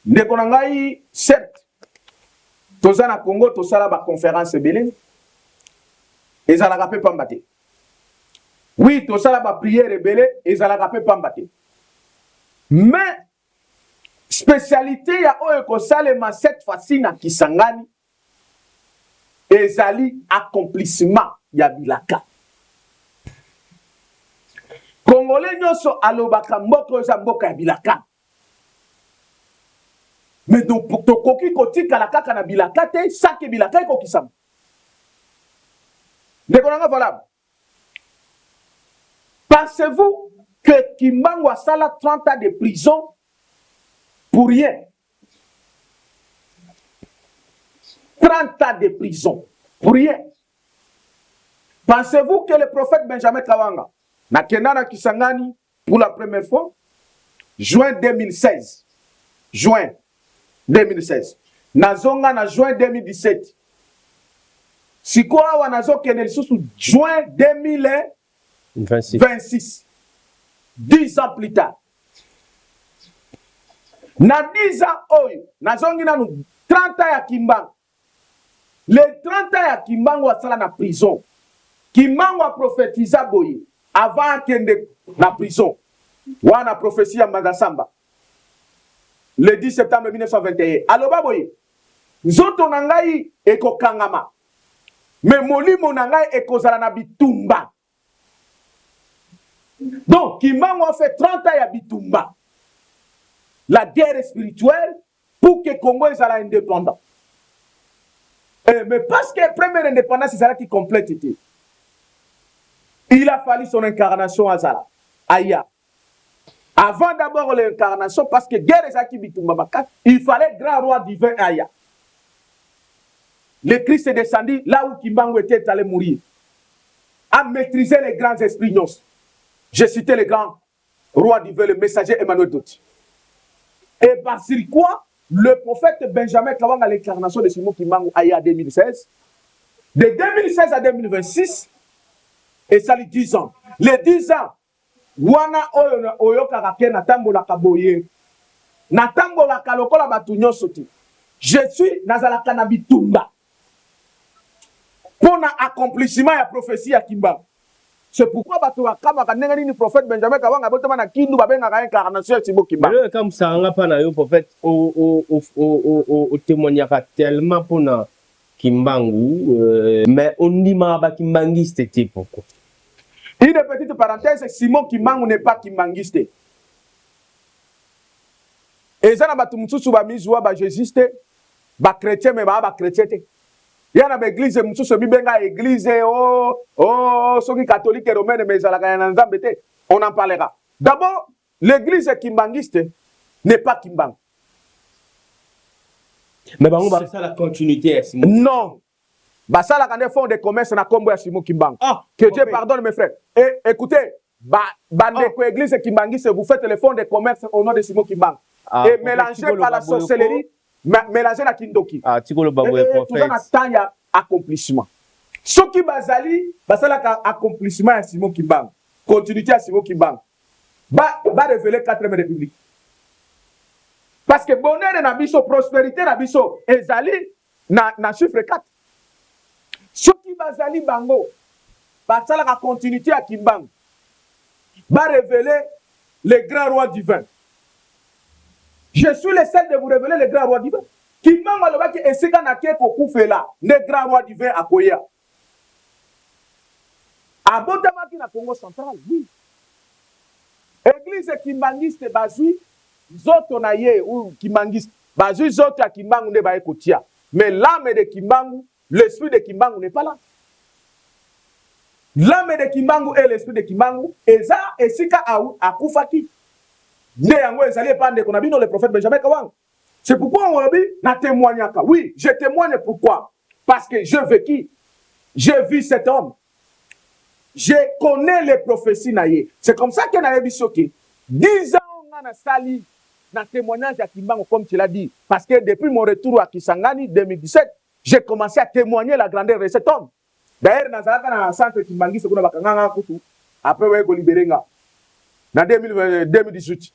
Ndekonangai, certes, toza na Congo tosala ba conférence belé. Ezala rapé pambate. Oui, tosala ba prière belé, ezala rapé pambate. Mais spécialité ya oyo ko salema cette fois-ci na Kisangani ezali accomplissement ya bilaka. Congolais nyonso alobaka mboka eza mboka ya bilaka. Mais donc pour tokoki kotikala kaka na bilaka te, saki bilaka ekokisama. Ndekonanga valable. Pensez-vous que Kimbangu a sala 30 ans de prison pour rien? 30 ans de prison pour rien. Pensez-vous que le prophète Benjamin Kawanga n'a kenana Kisangani pour la première fois? Juin 2016. Juin 2016. Nazonga na juin 2017. Sikoa wa nazo kenel sous juin 2026. 10 ans plus tard. Na 10 ans oyo nazongi nanu 30 ans ya Kimbangu. Les 30 ans ya Kimbangu asala na prison. Kimbangu a prophétisé boye avant kende na prison. Wana prophétie ya Magasamba. Le 10 septembre 1921. Aloba boye. Nzoto na ngai ekokangama. Mais molimo na ngai ekozala na bitumba. Donc Kimbangu a fait 30 ans ya bitumba. La guerre spirituelle pour que Congo soit indépendant. Mais parce que la première indépendance, c'est ça qui complète. Il a fallu son incarnation à Zala. Aya. Avant d'abord l'incarnation, parce que guerre est qui il fallait grand roi divin Aya. Le Christ est descendu là où Kimbangu était allé mourir. A maîtriser les grands esprits nos. J'ai cité le grand roi divin, le messager Emmanuel Doti. Et par quoi le prophète Benjamin Kawanga l'incarnation de Simon Kimbangu Aya 2016. De 2016 à 2026, et ça les 10 ans. Les 10 ans, wana oyo karake natambola kaboye. Natambola kalokola batunyo soti. Je suis nazalaka na bitumba. Pour l'accomplissement de la prophétie à Kimbangu. C'est pourquoi le prophète Benjamin Kawanga a kindu babenga incarnation Simon Kimbangu. Comme ça, on n'a pas le prophète au témoignera tellement pour Kimbangu, mais on dit que Kimbangiste était pourquoi. Une petite parenthèse, Simon Kimbangu n'est pas Kimbangiste. Et ça, na tumutsu ba mizwa ba jésuiste, ba chrétien mais ba chrétien. Il y a une église, église, ceux qui catholiques et romaines, mais on en parlera. D'abord, l'église kimbangiste n'est pas Kimbangu. Mais c'est ça la continuité. Non. Ça, la fond de commerce na combo ya Simon Kimbangu. Que Dieu pardonne mes frères. Et écoutez, l'église kimbangiste, vous faites le fonds de commerce au nom de Simon Kimbangu. Et mélangé par la sorcellerie. Mélanger la kindoki. Toujours un accomplissement. Ce qui bazali, basala accomplissement à Simon Kimbangu. Continuité à Simon Kimbangu. Va révéler 4e république. Parce que bonheur na biso, prospérité na biso, ezali na chiffre 4. Ce qui bazali bango, basala la continuité à Kimbangu. Va révéler les grands rois divins. Je suis le seul de vous révéler le grand roi divin. Kimbangu alobaki esika na ke kokufela le grand roi divin akoya. Abotamaki na Congo central, oui. Église kimbangiste bazui zoto na ye ou kimbangiste bazui zoto ya Kimbangu ne ba ekotia. Mais l'âme de Kimbangu, l'esprit de Kimbangu n'est pas là. L'âme de Kimbangu et l'esprit de Kimbangu eza esika akufaki. Le prophète Benjamin Kawanga. C'est pourquoi on dit na témoignaka. Oui, je témoigne pourquoi? Parce que je vécu, j'ai vu cet homme. Je connais les prophéties naïe. C'est comme ça que na yebi soki. 10 ans on a sali na témoignage à Kimbangu comme tu l'as dit. Parce que depuis mon retour à Kisangani 2017, j'ai commencé à témoigner la grandeur de cet homme. D'ailleurs nazalaka na centre Kimbangi c'est kuna bakanganga kutu. Après ouais go libérenga. En 2018.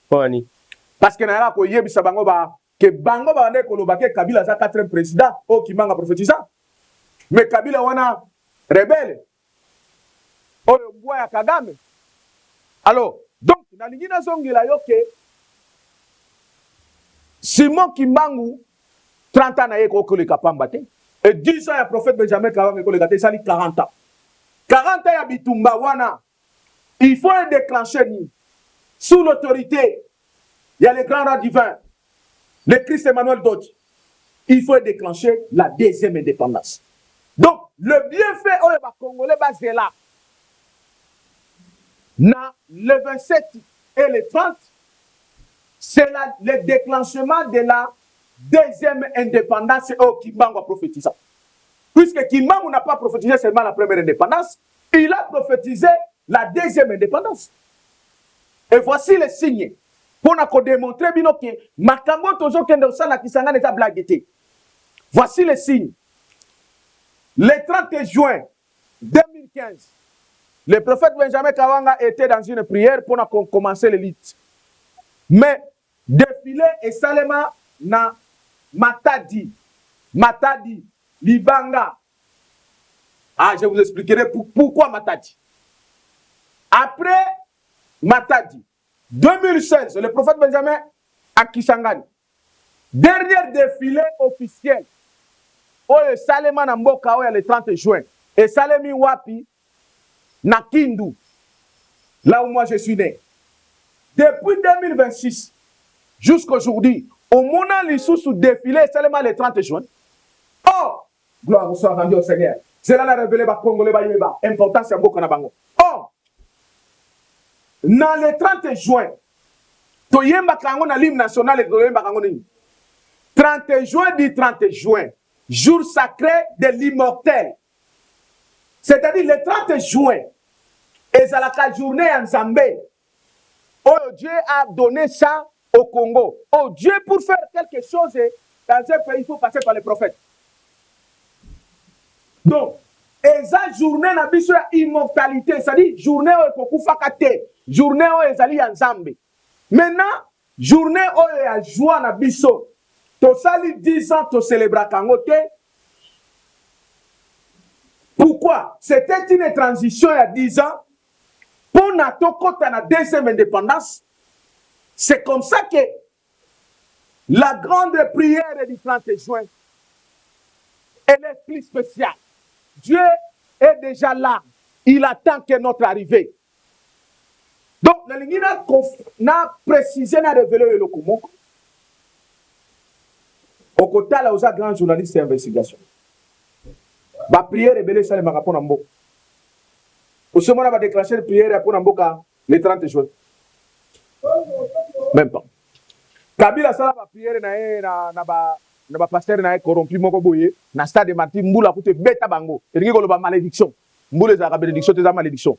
Parce que na ko yebisa bango ba que bango ba ne koloba ke Kabila za 4e président au Kimbangu prophétisa. Mais Kabila wana rebelle. O mbwa ya Kagame. Alors, donc na lingina zongela yoke Simon Kimbangu 30 ans na ye ko koleka pamba te. Et 10 ans, il y a le prophète Benjamin Kawanga, il a 40 ans. 40 ans, il y a Bitumba Wana. Il faut un déclencher sous l'autorité. Il y a les grands rangs divins, le Christ Emmanuel Dodge. Il faut déclencher la deuxième indépendance. Donc, le bienfait, on va Congolais basé là. Le 27 et le 30, c'est le déclenchement de la deuxième indépendance au Kimbangu a prophétisé. Puisque Kimbangu n'a pas prophétisé seulement la première indépendance, il a prophétisé la deuxième indépendance. Et voici les signes. Pour nous démontrer que Makambo toujours kende osala kisanga neta blaguete. Voici les signes. Le 30 juin 2015, le prophète Benjamin Kawanga était dans une prière pour commencer l'élite. Mais défilé et Salema na Matadi, Libanga. Ah, je vous expliquerai pourquoi Matadi. Après Matadi, 2016, le prophète Benjamin à Kisangani. Dernier défilé officiel. Oye Salema na Mboka oya le 30 juin. Et Salemi Wapi na Kindu. Là où moi je suis né. Depuis 2026 jusqu'à aujourd'hui, au moment où sous défilé Salema le 30 juin. Oh, gloire soit rendue au Seigneur. C'est là la révélé ba Congolais ba yeba. Importance ya Mboka na bango. Oh, dans le 30 juin, toyemba kango na l'hymne national et toyemba kango nini. 30 juin dit 30 juin, jour sacré de l'immortel. C'est-à-dire le 30 juin, et c'est la journée en Zambé. Oh, Dieu a donné ça au Congo. Oh, Dieu, pour faire quelque chose dans un pays, il faut passer par les prophètes. Donc, et ça, journée n'a pas sur immortalité, c'est-à-dire journée où il faut faire journée où il y a en Zambé. Maintenant, journée où il y a joie na biso. To sali 10 ans to célébrer Kangote. Pourquoi? C'était une transition il y a 10 ans. Pour Nato Kota na deuxième indépendance. C'est comme ça que la grande prière du 30 juin, elle est plus spéciale. Dieu est déjà là. Il attend que notre arrivée. Donc, la ligne n'a précisé, n'a révélé le Komoko. Au côté là, aux grands journalistes et investigation. La prière est belle, ça le marathon en beau. Au ce moment, on va déclencher la prière pour Namboka le 30 juin. Même pas. Kabila sala la prière na ba pasteur na corrompu moko boye na stade de Martin Mbula pour te beta bango. Et qui ba malédiction. Mbula za bénédiction te za malédiction.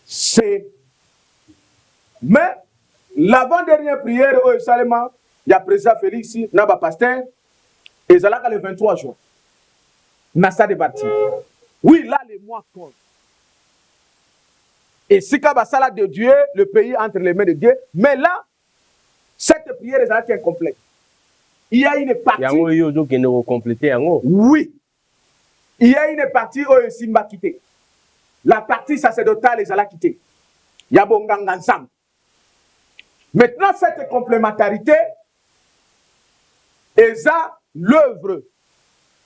C'est mais l'avant-dernière prière au Salema, il y a président Félix na ba pasteur et zalaka le 23 juin. Na stade de Martin. Oui, là, les mois comptent. Et si Kabasala de Dieu, le pays entre les mains de Dieu, mais là, cette prière est incomplète. Il y a une partie. Oui. Il y a une partie où Simba quitté. La partie sacerdotale, les a quitté. Il y a Bonganga ensemble. Maintenant, cette complémentarité est l'œuvre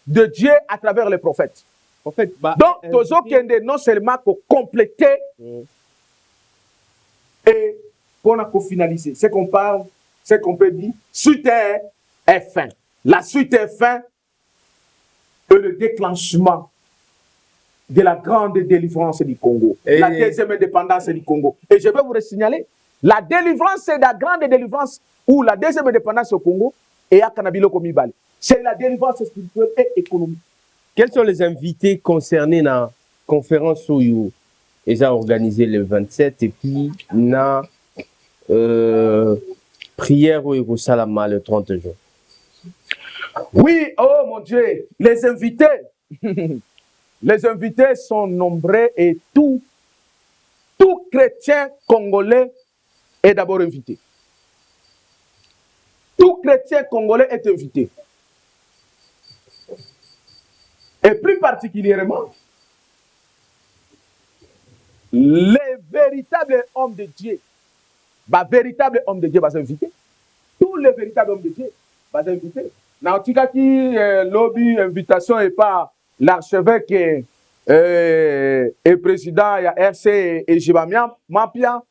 de Dieu à travers les prophètes. En fait, donc, Tozo Kende non seulement pour compléter et qu'on a finalisé. C'est qu'on parle, c'est qu'on peut dire, suite est fin. La suite est fin et le déclenchement de la grande délivrance du Congo. La deuxième indépendance du Congo. Et je vais vous signaler, la délivrance, c'est la grande délivrance ou la deuxième indépendance au Congo et à Kanabilo Komibale. C'est la délivrance spirituelle et économique. Quels sont les invités concernés dans la conférence où ils ont organisé le 27 et puis dans la prière où ils ont salama le 30 juin? Oui, oh mon Dieu, les invités sont nombreux et tout chrétien congolais est d'abord invité. Tout chrétien congolais est invité. Et plus particulièrement, les véritables hommes de Dieu, véritables hommes de Dieu vont s'inviter. Tous les véritables hommes de Dieu vont s'inviter. Nautika qui lobby invitation et pas l'archevêque et président il y a RC et Jibamia Mapia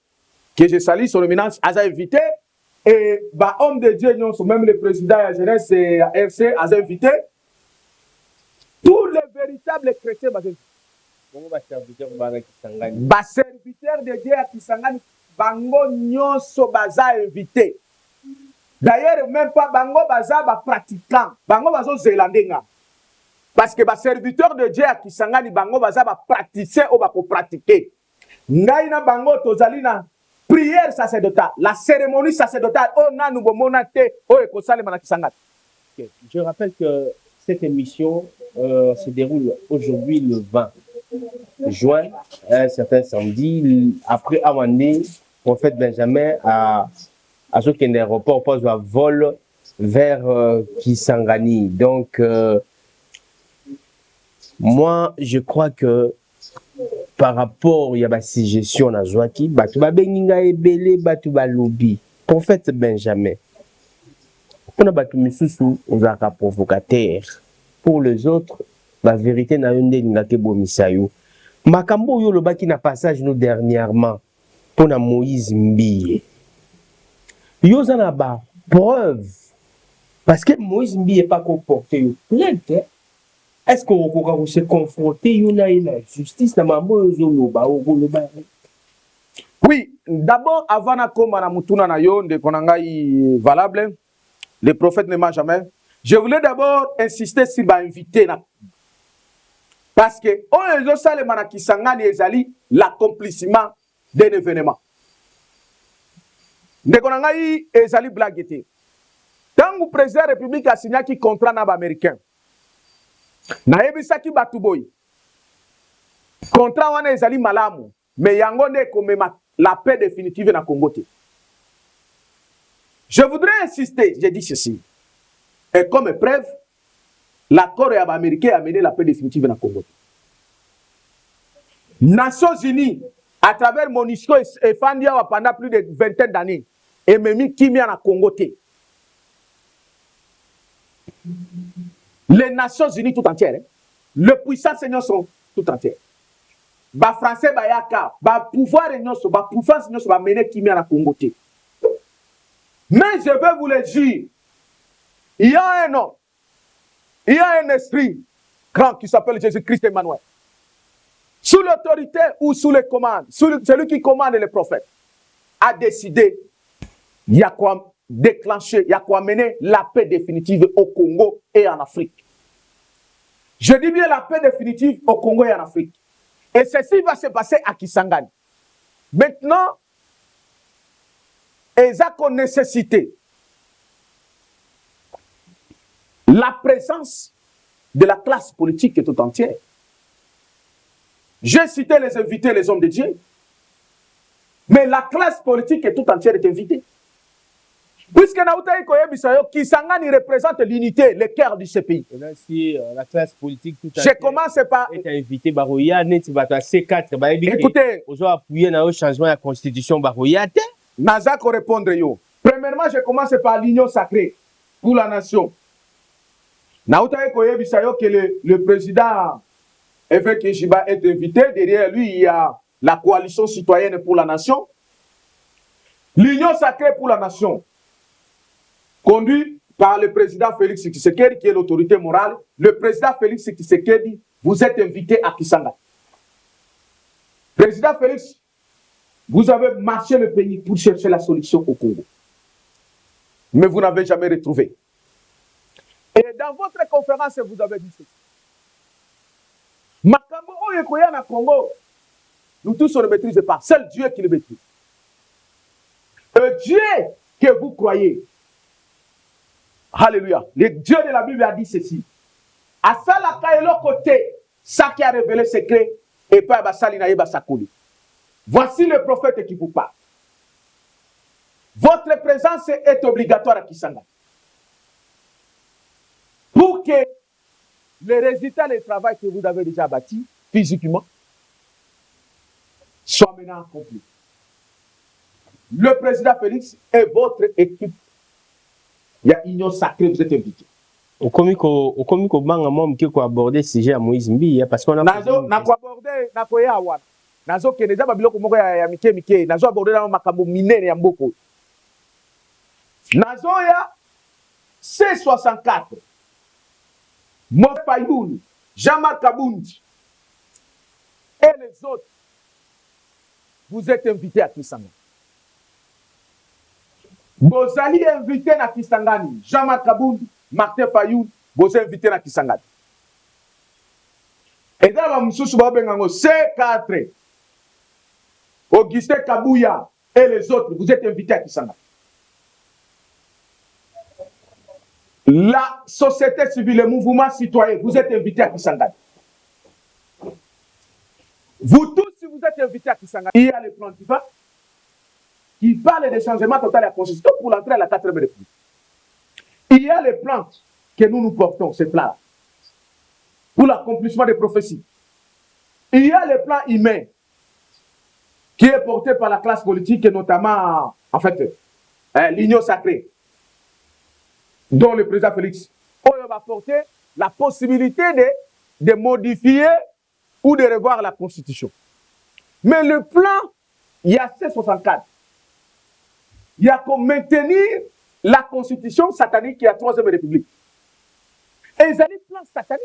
que je salue son éminence a invité et bah homme de Dieu non même le président de la jeunesse et RC a invité tous les véritables chrétiens serviteurs de Dieu à Kisangani bango nyonso baza invité. D'ailleurs, même pas bango baza ba pratiquant, bango bazo zélandenga. Parce que ba serviteur de Dieu à Kisangani bango baza ba praticien ou ba ko pratiquer. Ngai na bango tozali na prière sacerdotale, la cérémonie sacerdotale o na nous bomona te o ekosale mana Kisangani. Je rappelle que cette émission se déroule aujourd'hui le 20 juin, un certain samedi, après Awandé, prophète Benjamin à ce qu'il y a un aéroport pose un vol vers Kisangani. Donc, moi, je crois que par rapport à la suggestion à Zouaki, Batouba Beninga Ebele, Batouba Lobi, prophète Benjamin, on a battu Missoussou, on a un provocateur. Pour les autres, la vérité n'a une dénigate bomisayo. Makambo yo le baki na passage nous dernièrement pour na Moïse Mbiye. Yo zana ba preuve parce que Moïse Mbiye pas comporté yo plainte. Est-ce qu'on va se confronter yo na la justice na mambo yo loba loba. Oui, d'abord avant na koma na mutuna na yo de konangai valable, le prophète ne m'a jamais. Je voulais d'abord insister sur l'invité. Parce que l'accomplissement d'un événement. Ndekonangai ezali blague. Tant que le président de la République a signé un contrat américain, na ebisaki batuboy. Contrat wana ezali malamu, mais yango nde komema la paix définitive na Congo. Je voudrais insister, j'ai dit ceci. Et comme preuve, l'accord américain a mené la paix définitive dans le Congo. Nations Unies, à travers MONUSCO et Fandia pendant plus de 20 d'années, et même qui mis en Congo. Les Nations Unies tout entières, le puissant Seigneur sont tout entières. Les Français, les pouvoir les puissance va mener qui mis en Congo. Mais je veux vous le dire. Il y a un homme, il y a un esprit grand qui s'appelle Jésus-Christ Emmanuel. Sous l'autorité ou sous les commandes, celui qui commande les prophètes, a décidé, il y a quoi déclencher, il y a quoi mener la paix définitive au Congo et en Afrique. Je dis bien la paix définitive au Congo et en Afrique. Et ceci va se passer à Kisangani. Maintenant, il y a une nécessité. La présence de la classe politique est tout entière. J'ai cité les invités, les hommes de Dieu. Mais la classe politique est tout entière est invitée. Puisque Kisangani représente l'unité, le cœur de ce pays. Si la classe politique tout entière est invitée, écoutez, vous avez appuyé dans le changement de la constitution. Naza ko répondre yo. Premièrement, je commence par l'union sacrée pour la nation. Que le président Efek Ejiba est invité. Derrière lui, il y a la coalition citoyenne pour la nation. L'union sacrée pour la nation, conduite par le président Félix Tshisekedi, qui est l'autorité morale. Le président Félix Tshisekedi, vous êtes invité à Kisangani. Président Félix, vous avez marché le pays pour chercher la solution au Congo. Mais vous n'avez jamais retrouvé. Et dans votre conférence, vous avez dit ceci. Makambo oyekoya na Congo, nous tous on ne maîtrise pas. Seul Dieu qui le maîtrise. Le Dieu que vous croyez. Alléluia. Le Dieu de la Bible a dit ceci. À ça la kaelo côté, ça qui a révélé le secret, et pas basali na yeba sakoli. Voici le prophète qui vous parle. Votre présence est obligatoire à Kisangani. Pour que les résultats du travail que vous avez déjà bâti physiquement soient maintenant accomplis. Le président Félix et votre équipe, il y a union sacrée, vous êtes invités. Okomi ko banga mom ki ko aborder sujet à Moïse Mbi parce qu'on a na ko aborder na ko ya wana nazo ke déjà babiloko moko ya mike nazo aborder na makambo minene ya mboko nazo ya C64 Mofayoun Jean-Marc Kabundi et les autres vous êtes invités à Kisangani. Vous allez inviter à Kisangani Jean-Marc Kabundi Martin Fayoun, vous invitez à Kisangani. Et dans la moussous, C4, Augustin Kabouya et les autres, vous êtes invités à Kisangani. La société civile, le mouvement citoyen, vous êtes invités à Kisangani. Vous tous, si vous êtes invités à Kisangani, il y a le plan qui parle de changement total de la Constitution pour l'entrée à la 4e République. Il y a les plans que nous portons, ces plans, pour l'accomplissement des prophéties. Il y a les plans humains qui est porté par la classe politique et notamment, en fait, l'Union sacrée, dont le président Félix va porter la possibilité de modifier ou de revoir la Constitution. Mais le plan, il y a C64. Il y a qu'à maintenir la constitution satanique qui est la 3e République. Et ils ont des plans sataniques.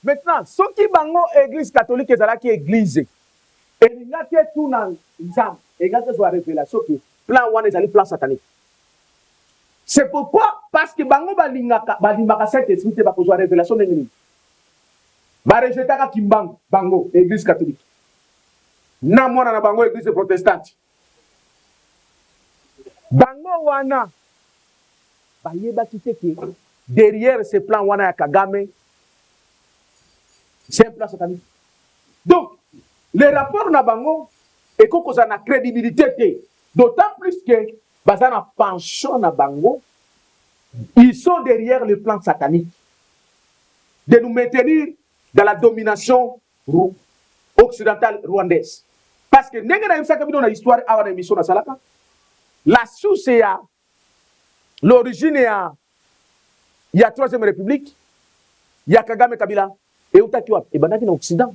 Maintenant, ceux qui bango église catholique, ils ont qui église. Et ils ont tout dans l'examen. Et ils ont la révélation que plan one est un plan satanique. C'est pourquoi, parce que bango balimaka cette esprit, ils ont la révélation de l'église. Ba rejetaka kimbango, bango, église catholique. Na mwana na bango église protestante. Bango wana bayeba kiteke derrière ce plan wana ya Kagame c'est un plan satanique. Donc les rapports na bango et qu'on a na crédibilité d'autant plus que bazana pension na bango ils sont derrière le plan satanique de nous maintenir dans la domination occidentale rwandaise parce que nenge na yimsa kabino na histoire awa na émission na salaka. La source est l'origine est il y a 3e République, il y a Kagame Kabila et Outakiwa et Banaki dans l'Occident.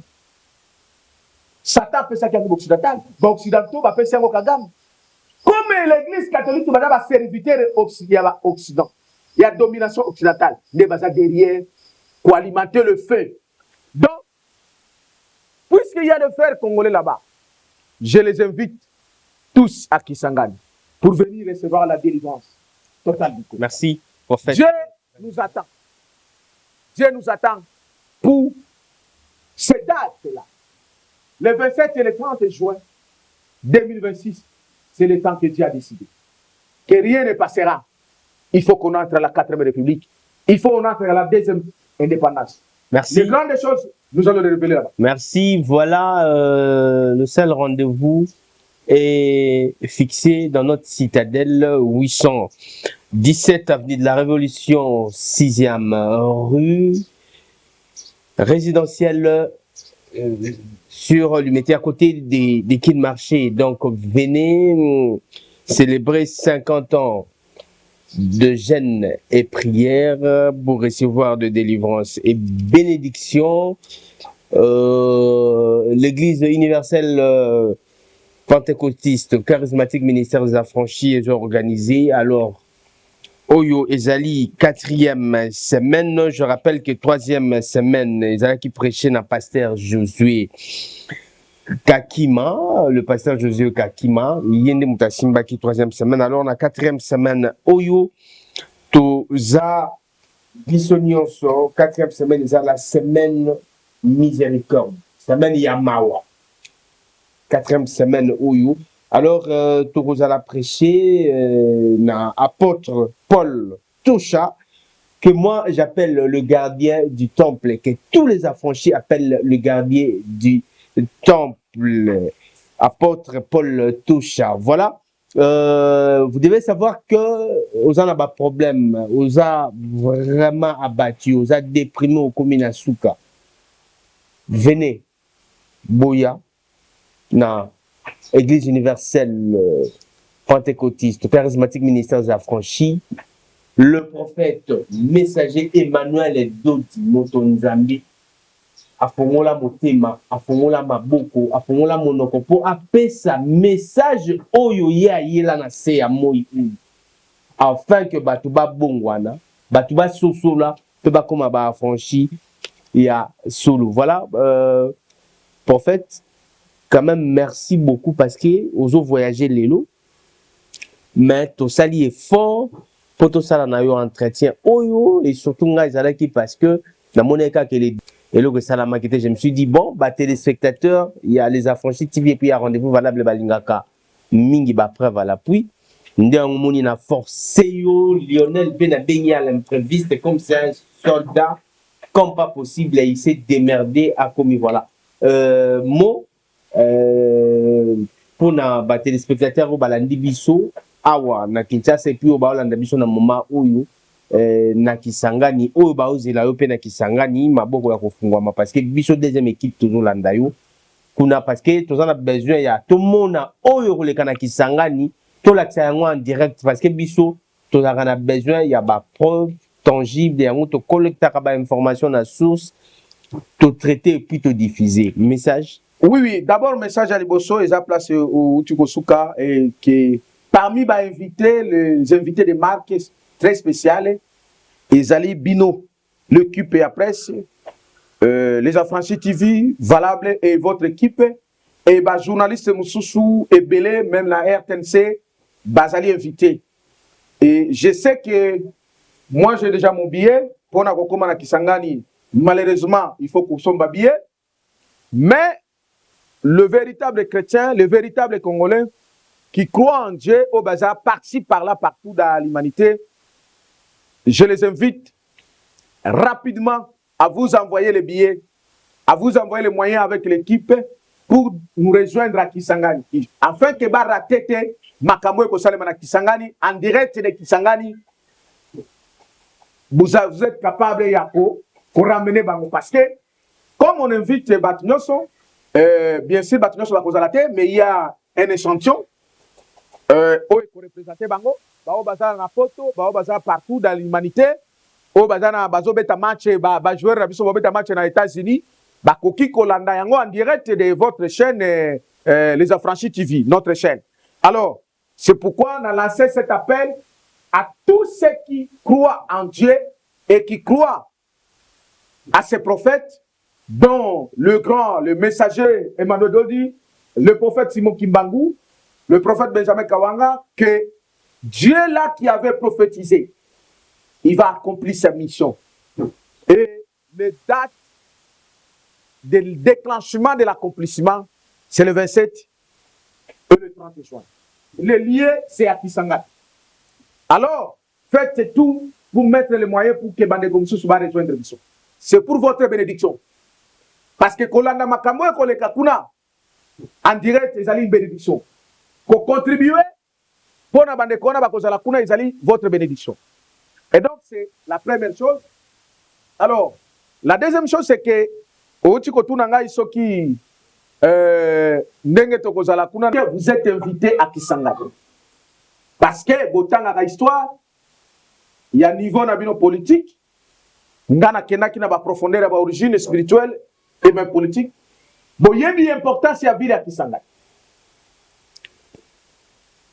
Satan fait ça qui est occidental, l'Occidentaux va faire ça au Kagame. Comme l'église catholique va serviteur occident, il y a domination occidentale, les bazars derrière pour alimenter le feu. Donc, puisqu'il y a le fer congolais là-bas, je les invite tous à Kisangani pour venir recevoir la délivrance totale du coup. Merci, prophète. Dieu nous attend. Dieu nous attend pour ces dates-là. Le 27 et le 30 juin 2026, c'est le temps que Dieu a décidé. Que rien ne passera. Il faut qu'on entre à la 4e République. Il faut qu'on entre à la 2e indépendance. Merci. Les grandes choses, nous allons les révéler là-bas. Merci. Voilà le seul rendez-vous est fixé dans notre citadelle 817 avenue de la Révolution, 6e rue, résidentielle sur l'Humanité à côté des quais de marché. Donc venez célébrer 50 ans de jeûne et prière pour recevoir de délivrance et bénédiction. L'Église universelle pentecôtiste, charismatique, ministère des affranchis est organisé. Alors, Oyo Ezali, 4e semaine. Je rappelle que 3e semaine, Ezali qui prêchait dans pasteur Josué Kakima, le pasteur Josué Kakima, Yende Mutasimba qui 3e semaine. Alors, on a 4e semaine, Oyo, Toza, Bissonionso, 4e semaine, Ezali la semaine miséricorde, semaine Yamawa. 4e semaine Oyo. Alors, tu allons prêcher apôtre Paul Toucha, que moi j'appelle le gardien du temple, que tous les affranchis appellent le gardien du temple, apôtre Paul Toucha. Voilà. Vous devez savoir que vous avez un problème, vous avez vraiment abattu, vous avez déprimé au Kominasuka. Venez, Boya, dans Église universelle pentecôtiste, charismatique, ministère des affranchis, le prophète messager Emmanuel Dodi Motonzambi afongola motema, afongola maboko, afongola monoko po apesa message oyo ye ayela na se ya moi afin que bato ba bongwana, bato ba sosola, pe ba koma ba affranchi ya solo. Voilà, prophète, quand même merci beaucoup parce que aux autres voyager l'élo, mais to sali est fort pour tout ça na yo entretien oyo et surtout nga ezalaki parce que na moneka que les et le ça la maquette, je me suis dit bon bah téléspectateurs, il y a les affranchis TV et puis il y a rendez-vous valable balingaka mingi ba preuve à l'appui. Ndé moni na forcé yo Lionel Ben a baigné à l'impréviste comme c'est un soldat comme pas possible et il s'est démerdé à commis voilà. Mot pour na ba téléspectateurs au balandi biso awa na Kinshasa et puis au balanda biso na moment oyo na Kisangani oyo ba ozela yo pe na Kisangani maboko ya kofungwama parce que biso deuxième équipe toujours landa yo kuna parce que tous on a besoin ya tout monde oyo koleka na Kisangani to la yango en direct parce que biso tous on a besoin ya ba preuve tangible yango to collecter ba information na source to traiter et puis to diffuser message. Oui, d'abord message à Liboso et à place au Tukosuka et que parmi les invités de marque très spéciales, Ezali Bino, l'équipe et la presse, les affranchis TV, Valable et votre équipe, et bah, journaliste Moussoussou et Belé, même la RTNC, Bazali invité. Et je sais que moi j'ai déjà mon billet, pour na Kisangani, malheureusement, il faut qu'on soit billet, mais le véritable chrétien, le véritable Congolais, qui croient en Dieu, au bazar, par-ci, par-là, partout dans l'humanité, je les invite rapidement à vous envoyer les billets, à vous envoyer les moyens avec l'équipe pour nous rejoindre à Kisangani. Afin que Baratete, Makamwe Kosalemana Kisangani, en direct de Kisangani, vous êtes capable de ramener Bango. Parce que, comme on invite Batinoso, bien sûr, Batinoso va causer la tête, mais il y a un échantillon. Pour représenter Bango, Bao Bazar na photo, Bao Bazar partout dans l'humanité, Bao Bazar na Bazo Beta match, joueur Rabiso Beta match dans les États-Unis, Bakoki Kolanda Yango en direct de votre chaîne, Les Affranchis TV, notre chaîne. Alors, c'est pourquoi on a lancé cet appel à tous ceux qui croient en Dieu et qui croient à ces prophètes, dont le messager Emmanuel Dodi, le prophète Simon Kimbangu, le prophète Benjamin Kawanga, que Dieu là qui avait prophétisé, il va accomplir sa mission. Et les dates de déclenchement de l'accomplissement, c'est le 27 et le 30 juin. Le lieu, c'est à Kisangani. Alors, faites tout pour mettre les moyens pour que Bandegomsou soit rejoindre Bissot. C'est pour votre bénédiction. Parce que Kolanda Makambo et Koleka Kuna, en direct, ils allaient une bénédiction. Pour contribuer, pour na bande kona bakozala kuna ezali votre bénédiction. Et donc c'est la première chose. Alors, la deuxième chose c'est que oti kotuna ngai soki ndenge tokozala kuna vous êtes invité à Kisangani. Parce que botanga ka histoire, il y a niveau na bino politique, ngana kenaki na ba profondeur ba origine spirituelle et même politique. Bon, il y a une importance à vivre à Kisangani.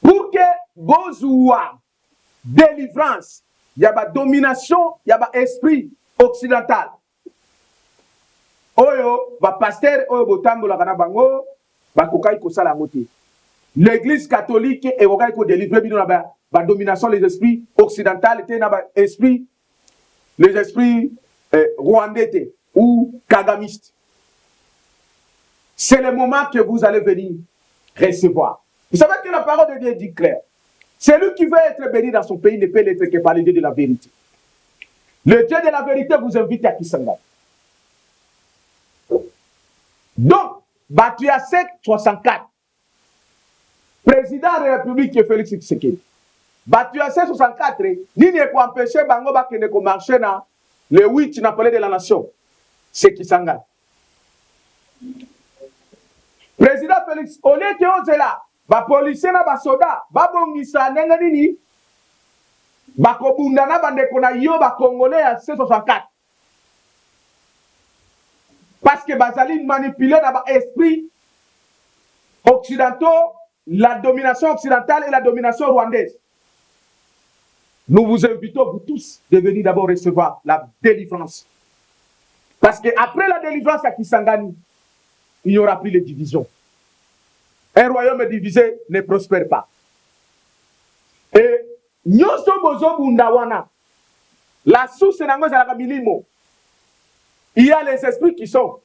Pour que Bozoua, délivrance, il y a une domination, il y a un esprit occidental. Oyo, va pasteur, oyo botambo la kana bango, va kokai ko sala ngote. L'église catholique est kokai ko délivrer bino na ba domination les esprits occidentaux et na ba esprit les esprits rwandais ou kagamistes. C'est le moment que vous allez venir recevoir. Vous savez que la parole de Dieu dit clair. Celui qui veut être béni dans son pays ne peut l'être que par le Dieu de la vérité. Le Dieu de la vérité vous invite à Kisangani. Donc, Batia 64, président de la République Félix Tshisekedi. Batia 64, nini est pour empêcher Bango Bakene ko marcher na le 8 na palais de la nation. C'est Kisangani. Président Félix, on est là. Ba policier na ba soda, ba bongisa nenga nini bakobundana bandeko na yo bakongolais ya C64 parce que bazali manipulé dans l'esprit occidentaux, la domination occidentale et la domination rwandaise. Nous vous invitons, vous tous, de venir d'abord recevoir la délivrance. Parce qu'après la délivrance à Kisangani, il n'y aura plus de division. Un royaume divisé ne prospère pas. Et nyoso bozo bundawana, la source nango zalaka milimo. Il y a les esprits qui sont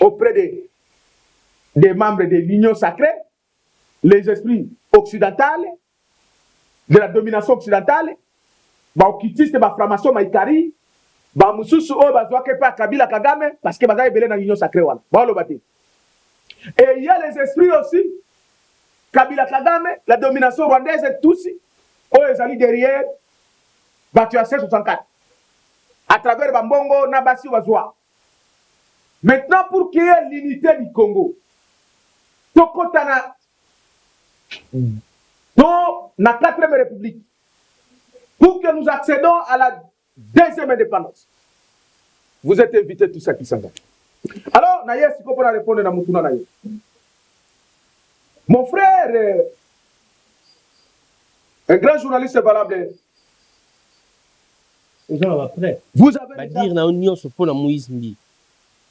auprès des membres de l'Union sacrée, les esprits occidentaux, de la domination occidentale, baokitiste, baframason, maïkari, bamususu o bazwake pa Kabila Kagame, parce que bazaye belé dans l'Union sacrée wana. Et il y a les esprits aussi, Kabila Kagame, la domination rwandaise et tous, oh ils allaient derrière, battu à 64. À travers Bambongo, Nabasi, Wazwa. Maintenant, pour qu'il y ait l'unité du Congo, Tokotana, dans la 4e République, pour que nous accédons à la 2e indépendance, vous êtes invités tous à Kisangani. Alors, Naïe, si vous pouvez répondre à Moutuna Naïe. Mon frère, un grand journaliste valable. Vous avez dire na union sur pour Moïse Mbi.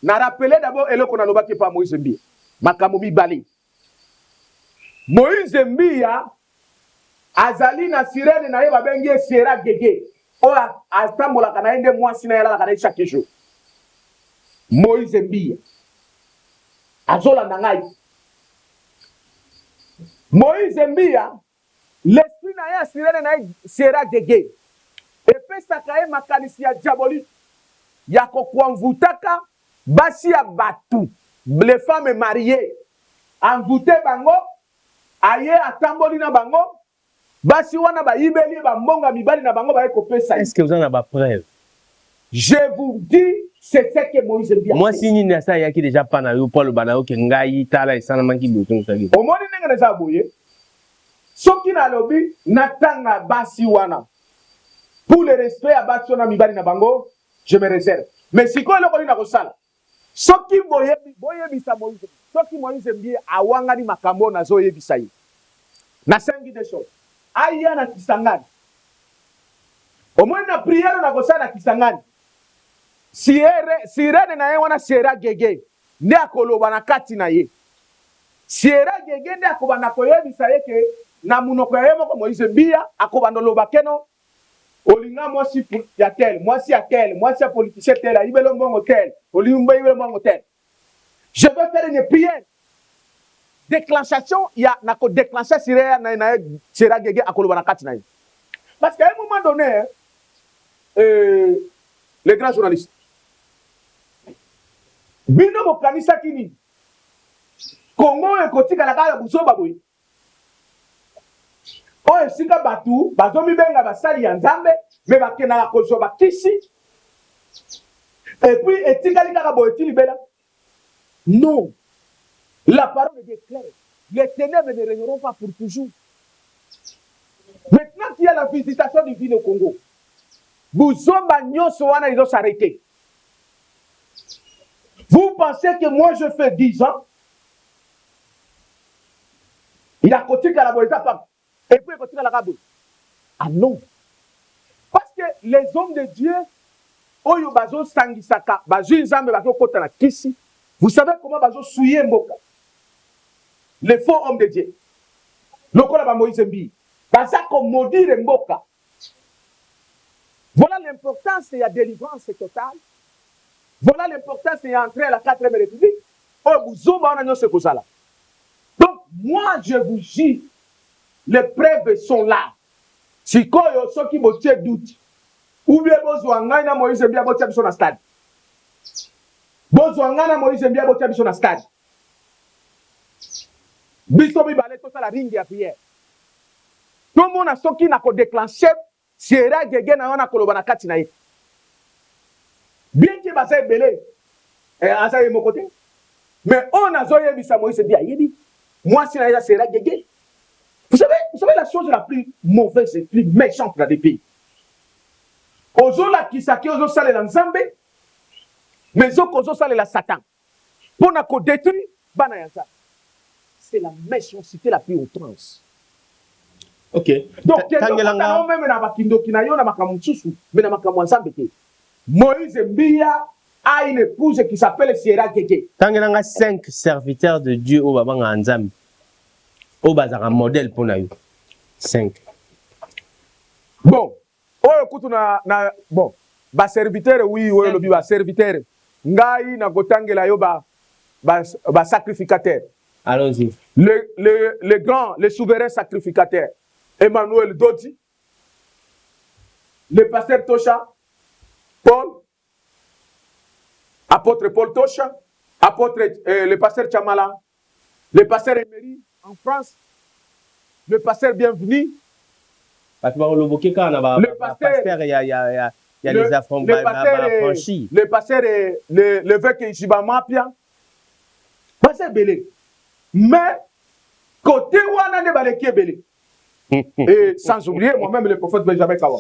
Na rappelé d'abord et le qu'on a nommé pas Moïse Mbi. Makamobi Bali. Moïse Mbi ya azali na sirene na yeba bengi Sierra Gege. O atambola kana ende mwasi na yala kana chaque jour. Moïse Mbi. Azola nangai. Moïse Mbi ya l'esprit na ya sirene na Sierra Gege. Epesaka ye makanisi ya diabolique ya kokuamvutaka basi ya batu les femmes mariées envoûté bango aye atamboli na bango basi wana bayibeli bambonga mibali na bango baye kopesa. Est-ce que vous en avez preuve? Je vous dis c'est ce que Moïse Mbi. Moi si ni na ça yaki déjà pas na yo Paul Banao ke ngai tala esana manki boson sagi. Omoni ndenge na boye soki na lobi natanga basi wana. Pour le respect à Batsona Mibali na bango, je me réserve. Mais si quoi le na kosala, soki boye bisa Moïse, soki Moïse Mbi awangani makambo na zoye bisayi. Na sengi de choses. Aya na Kisangani. Au moins na prière na kosala Kisangani. Sirene na ye wana Sierra Gege. Ne akoloba na kati na ye. Sierra Gege ne akobana koyebisa ye ke na munoko ye moko Moïse Mbi akobana loba keno. Olinga moi si ya tel, moi si ya tel, moi si ya politicien tel, ibelo mbongo tel, olimba ibelo mbongo tel. Je veux faire une prière. Déclenchation, il y a na ko déclencher Sierra na Sierra Gege akoloba na kati na ye. Parce qu'à un moment donné, les grands journalistes, bino mo kanisa kini Congo e kotika la kaya busoba boy. Oh, esika batu, bazomi benga basali ya nzambe, me bakena la kozoba kisi. Et puis, etika li kaka boyeti libela. Non. La parole est claire. Les ténèbres ne régneront pas pour toujours. Maintenant qu'il y a la visitation divine au Congo, Bouzomba nyonso wana ils doivent s'arrêter. Vous pensez que moi je fais 10 ans? Il a kotika la boyeta pas. Et puis, il la rabou. Ah non. Parce que les hommes de Dieu, oyo bazo sangisaka, bazo nzambe bazo kota na kisi. Vous savez comment bazo souiller mboka? Les faux hommes de Dieu. Lokola ba Moïse Mbi. Baza ko maudire mboka. Voilà l'importance de la délivrance totale. Voilà l'importance de entrer à la 4e République. Oh, bouzomba on a nyose kozala. Donc, moi, je vous dis, les preuves sont là. Si quoi ceux qui bossent doute, ou bien bozwanga na Moïse Mbi abotia biso na stade. Bozwanga na Moïse Mbi abotia biso na stade. Biso bi balé tout ça la ring ya prière. Tout le monde a ceux qui n'a ko déclencher Sierra Gege na wana koloba na kati na ye. Bien que basa belé asa ye mokote. Mais on a zoye bisa Moïse Mbi ayebi. Moi si na ya Sierra Gege. Vous savez la chose la plus mauvaise et plus méchante dans les pays. ozola kisaki ozosalela nzambe mais zoko ozosalela Satan pona ko détruire bana ya nzambe. C'est la méchanceté la plus outrance. Ok. Donc même na bakindoki na yo na makamutsusu mais na makamwanzambe te. Moïse Mbia a une épouse qui s'appelle Sierra Keke. Tangelanga 5 serviteurs de Dieu au babanga nzambe. Au bazara modèle pour na yo. 5. Bon, écoute bon, ba serviteur oui, lobi ba serviteur. Ngai na gotangela yo ba sacrificateur. Allons-y. Le grand, le souverain sacrificateur, Emmanuel Dodi, le pasteur Tosha, Paul, apôtre Paul Tosha, apôtre le pasteur Chamala, le pasteur Emery en France, le pasteur Bienvenu, le pasteur, il y a les affranchis. Le pasteur, l'évêque Ishibamapia, pasteur Belé. Mais, côté Wana ne baleki Belé. Et sans oublier, moi-même, le prophète Benjamin Kawa.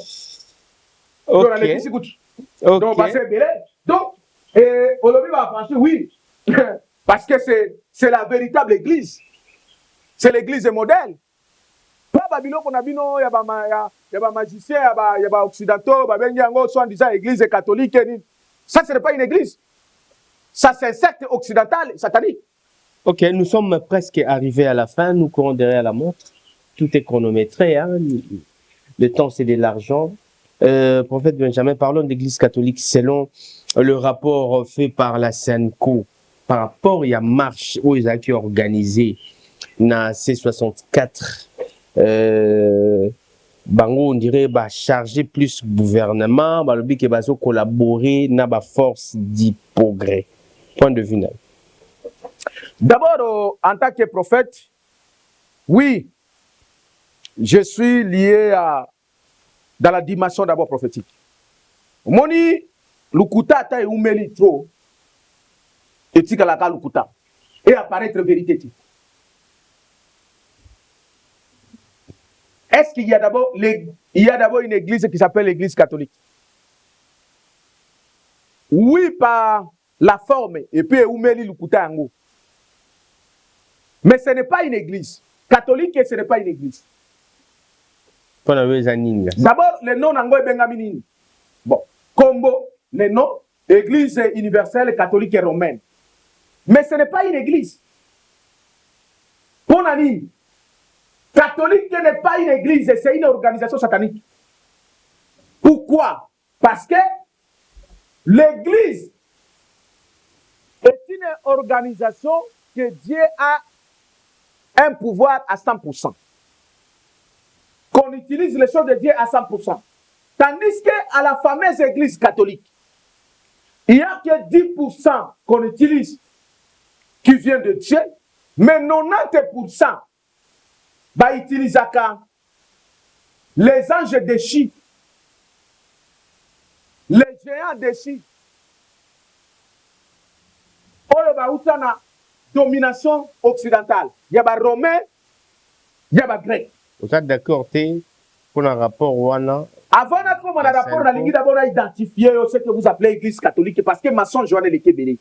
Donc, pasteur Belé. Donc, aujourd'hui, va affranchir, oui. Parce que c'est la véritable église. C'est l'église modèle. Pas Babylone qu'on a vu, non, il y a magicien, il y a occidentaux, il y a soit disant église catholique. Ça, ce n'est pas une église. Ça, c'est un secte occidental satanique. Ok, nous sommes presque arrivés à la fin. Nous courons derrière la montre. Tout est chronométré. Hein. Le temps, c'est de l'argent. Prophète Benjamin, parlons de l'église catholique selon le rapport fait par la SENCO. Par rapport à la marche où ils ont été organisés dans C64. Bango, on dirait, charger plus gouvernement, le but est de collaborer dans la force du progrès. Point de vue. D'abord, en tant que prophète, oui, je suis lié dans la dimension d'abord prophétique. Moni, lukuta ta umeli trop, et tika la lukuta, et apparaître vérité. Est-ce qu'il y a d'abord une église qui s'appelle l'église catholique? Oui, par la forme, et puis umeli lukuta yango. Mais ce n'est pas une église. Catholique, ce n'est pas une église. D'abord, le nom nango bengamini. Bon, Combo, le nom, église universelle, catholique et romaine. Mais ce n'est pas une église. Pour Nani, catholique n'est pas une église, c'est une organisation satanique. Pourquoi? Parce que l'église est une organisation que Dieu a un pouvoir à 100%. Qu'on utilise les choses de Dieu à 100%. Tandis qu'à la fameuse église catholique, il n'y a que 10% qu'on utilise qui vient de Dieu, mais 90% va utiliser les anges déchus, les géants déchus. Domination occidentale. Il y a des Romains, il y a des Grecs. Vous êtes d'accord pour un rapport Wana? Avant d'être mon rapport, on a d'abord identifié ce que vous appelez l'église catholique parce que maçon Joanne le Kébélé.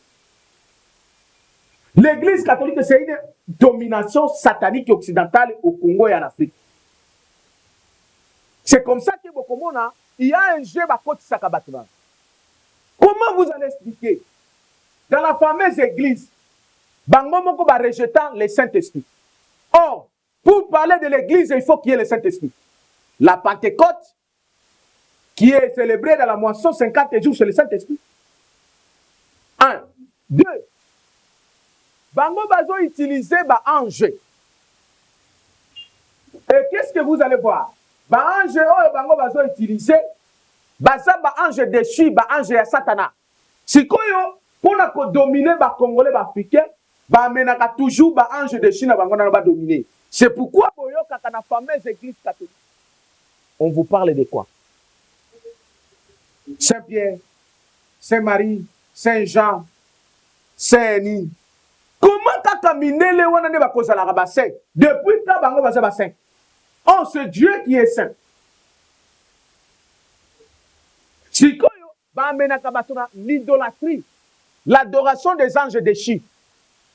L'église catholique, c'est une domination satanique occidentale au Congo et en Afrique. C'est comme ça que il y a un jeu à côté de Sakabatman. Comment vous allez expliquer? Dans la fameuse église, Bangomoko va rejetant le Saint-Esprit. Or, pour parler de l'église, il faut qu'il y ait le Saint-Esprit. La Pentecôte, qui est célébrée dans la moisson 50 jours, c'est le Saint-Esprit. 1. 2. Bango bazo utiliser ba ange. Et qu'est-ce que vous allez voir? Ba ange bango bazo utiliser baza ba ange déchu, ba ange ya Satana. Si koyo pour dominer ba Congolais, ba Africains, ba menaka toujours ba ange déchu na bango na ba dominer. C'est pourquoi boyo kaka na fameuse église catholique. On vous parle de quoi? Saint-Pierre, Saint-Marie, Saint-Jean, Saint-Denis. Comment kaka minele wana ne ba kozala ba saint? Depuis ta bango ba ba saint. Oh, c'est Dieu qui est saint. Sikoyo, bamenaka bato na l'idolâtrie, l'adoration des anges déchus.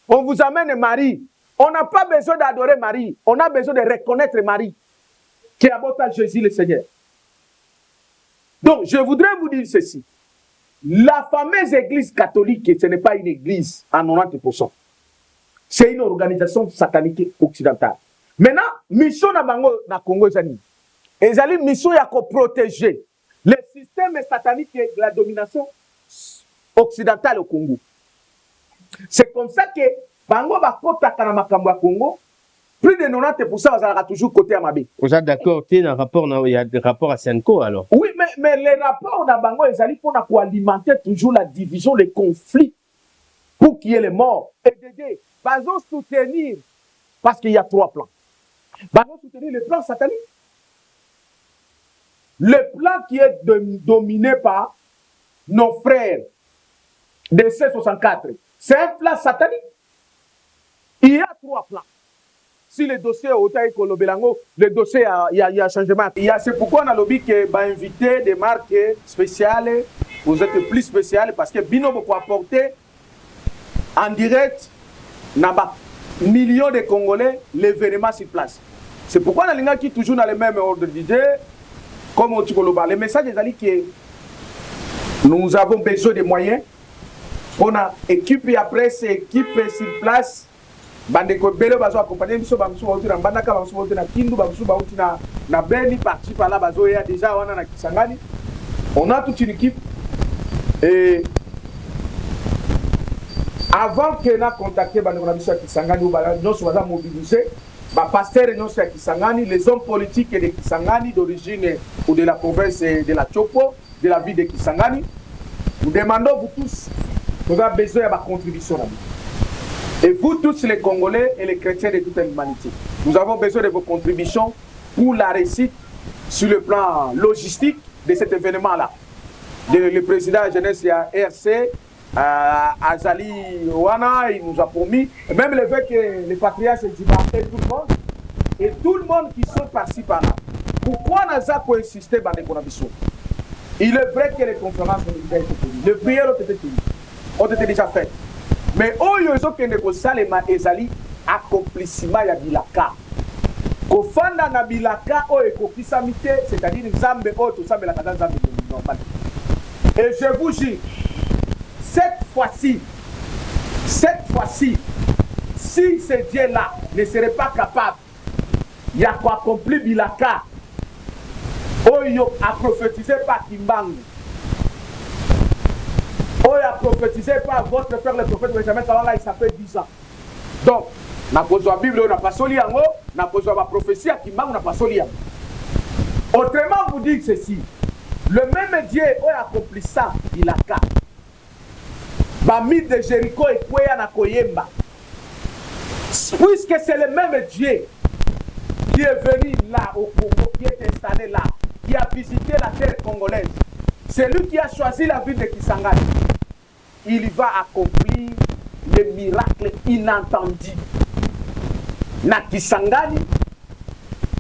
On vous amène Marie. On n'a pas besoin d'adorer Marie. On a besoin de reconnaître Marie, qui aborde à Jésus le Seigneur. Donc, je voudrais vous dire ceci. La fameuse église catholique, ce n'est pas une église à 90%. C'est une organisation satanique occidentale. Maintenant, mission na bango na Congo ezali. Ezali mission ya ko protéger le système satanique de la domination occidentale au Congo. C'est comme ça que bango bakotaka na makambo ya Congo, plus de 90% bazalaka toujours côté ya mabe. Vous êtes d'accord, il y a des rapports à Senko alors? Oui, mais les rapports na bango ezali pour alimenter toujours la division, les conflits, pour qu'il y ait les morts. Et d'aider, bazon soutenir, parce qu'il y a 3 plans. Bazon soutenir le plan satanique. Le plan qui est dominé par nos frères de C64, c'est un plan satanique. Il y a 3 plans. Si le dossier est au Kolobelango, le dossier, il y a changement. C'est pourquoi on a lobby que invité des marques spéciales. Vous êtes plus spéciales parce que Bino peut apporter en direct dans millions de Congolais l'événement sur place. C'est pourquoi on a qui toujours dans le même ordre d'idée. Comme on dit, le message est que nous avons besoin de moyens. On a équipe et après c'est équipe sur place. Bandeko bele bazo accompagner biso bamsu ba utina bandaka bamsu ba utina kindu bamsu ba utina na beni parti par là bazo ya déjà wana na Kisangani. On a toute une équipe et avant que na contacter bandeko na biso Kisangani ou ba nyonso baza mobiliser ba pasteur nyonso ya Kisangani, les hommes politiques de Kisangani d'origine ou de la province de la Chopo, de la ville de Kisangani. Nous demandons vous tous, nous avons besoin de ma contribution là. Et vous tous les Congolais et les chrétiens de toute l'humanité, nous avons besoin de vos contributions pour la réussite sur le plan logistique de cet événement-là. Le président de la jeunesse RC, Azali Wana, il nous a promis, et même l'évêque, les patriarches et tout le monde qui sont par-ci par-là. Pourquoi Nazako insisté dans les conditions? Il est vrai que les conférences ont été tenues, les prières ont été déjà faites. Mais oyo ezokende kosalema ezali accomplissement ya bilaka. Kofanda na bilaka oyo ekokisami te, c'est-à-dire nzambe oyo tosambelaka na nzambe normal. Et je vous jure, cette fois-ci, si ce Dieu-là ne serait pas capable, il y a quoi accomplir bilaka oyo a prophétisé par Kimbangu. On a prophétisé par votre frère le prophète Benjamin Kawanga, il s'appelle 10 ans. Donc, na posé la Bible, on n'a pas soli yango, na posé la prophétie à Kimbangu, on n'a pas soli yango. Autrement, vous dites ceci, le même Dieu a accompli ça, il a qu'à. Bamid de Jéricho et Kwea na Koyemba. Puisque c'est le même Dieu qui est venu là au Congo, qui est installé là, qui a visité la terre congolaise, c'est lui qui a choisi la ville de Kisangani. Il va accomplir les miracles inattendus. Na Kisangani,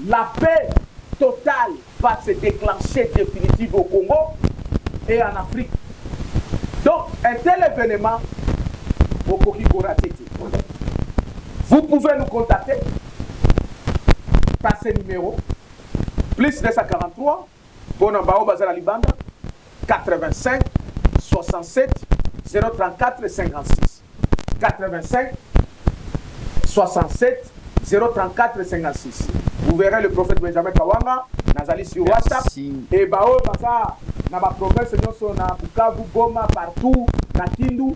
la paix totale va se déclencher définitivement au Congo et en Afrique. Donc, un tel événement, vous pouvez nous contacter par ce numéro, plus 243, Bonambao Bazala Libanda, 85 67 034 56. 85 67 034 56. Vous verrez le prophète Benjamin Kawanga, Nazali sur WhatsApp. Et Bao Baza, dans ma province, nous na Bukavu, Goma, partout, na Kindu.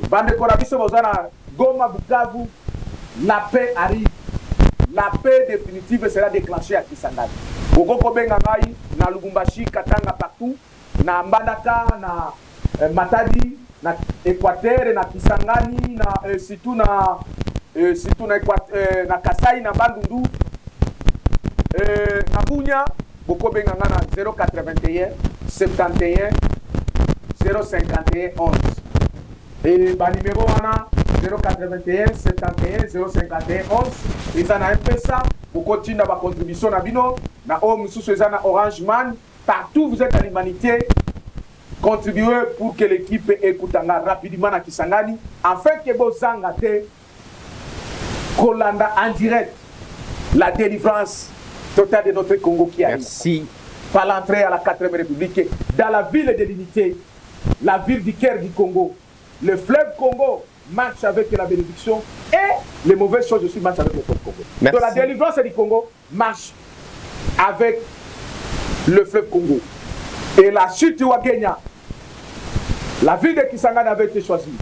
Bande Korabiso, Bozana, Goma, Bukavu, la paix arrive. La paix définitive sera déclenchée à Kisangani. Bokoko Bengangai, na Lubumbashi, Katanga, partout. Na Mbandaka, na Matadi, na Équateur, na Kisangani, na surtout na Kasai, na Bandundu, na Bunya, Boko Benganga na 081 71 051 11. Et ba numéro wana 081 71 051 11. Ils en a un peu ça. Pour continuer ma contribution na bino, na Omususu na Orange Man. Partout vous êtes à l'humanité, contribuer pour que l'équipe écoutanga rapidement à Kisangani, afin que Bozanga te Kolanda en direct la délivrance totale de notre Congo qui arrive. Merci. Par l'entrée à la 4e République, dans la ville de l'unité, la ville du cœur du Congo, le fleuve Congo marche avec la bénédiction et les mauvaises choses aussi marchent avec le fleuve Congo. Merci. Donc la délivrance du Congo marche avec le fleuve Congo. Et la chute de Ouagenya, la ville de Kisangani avait été choisie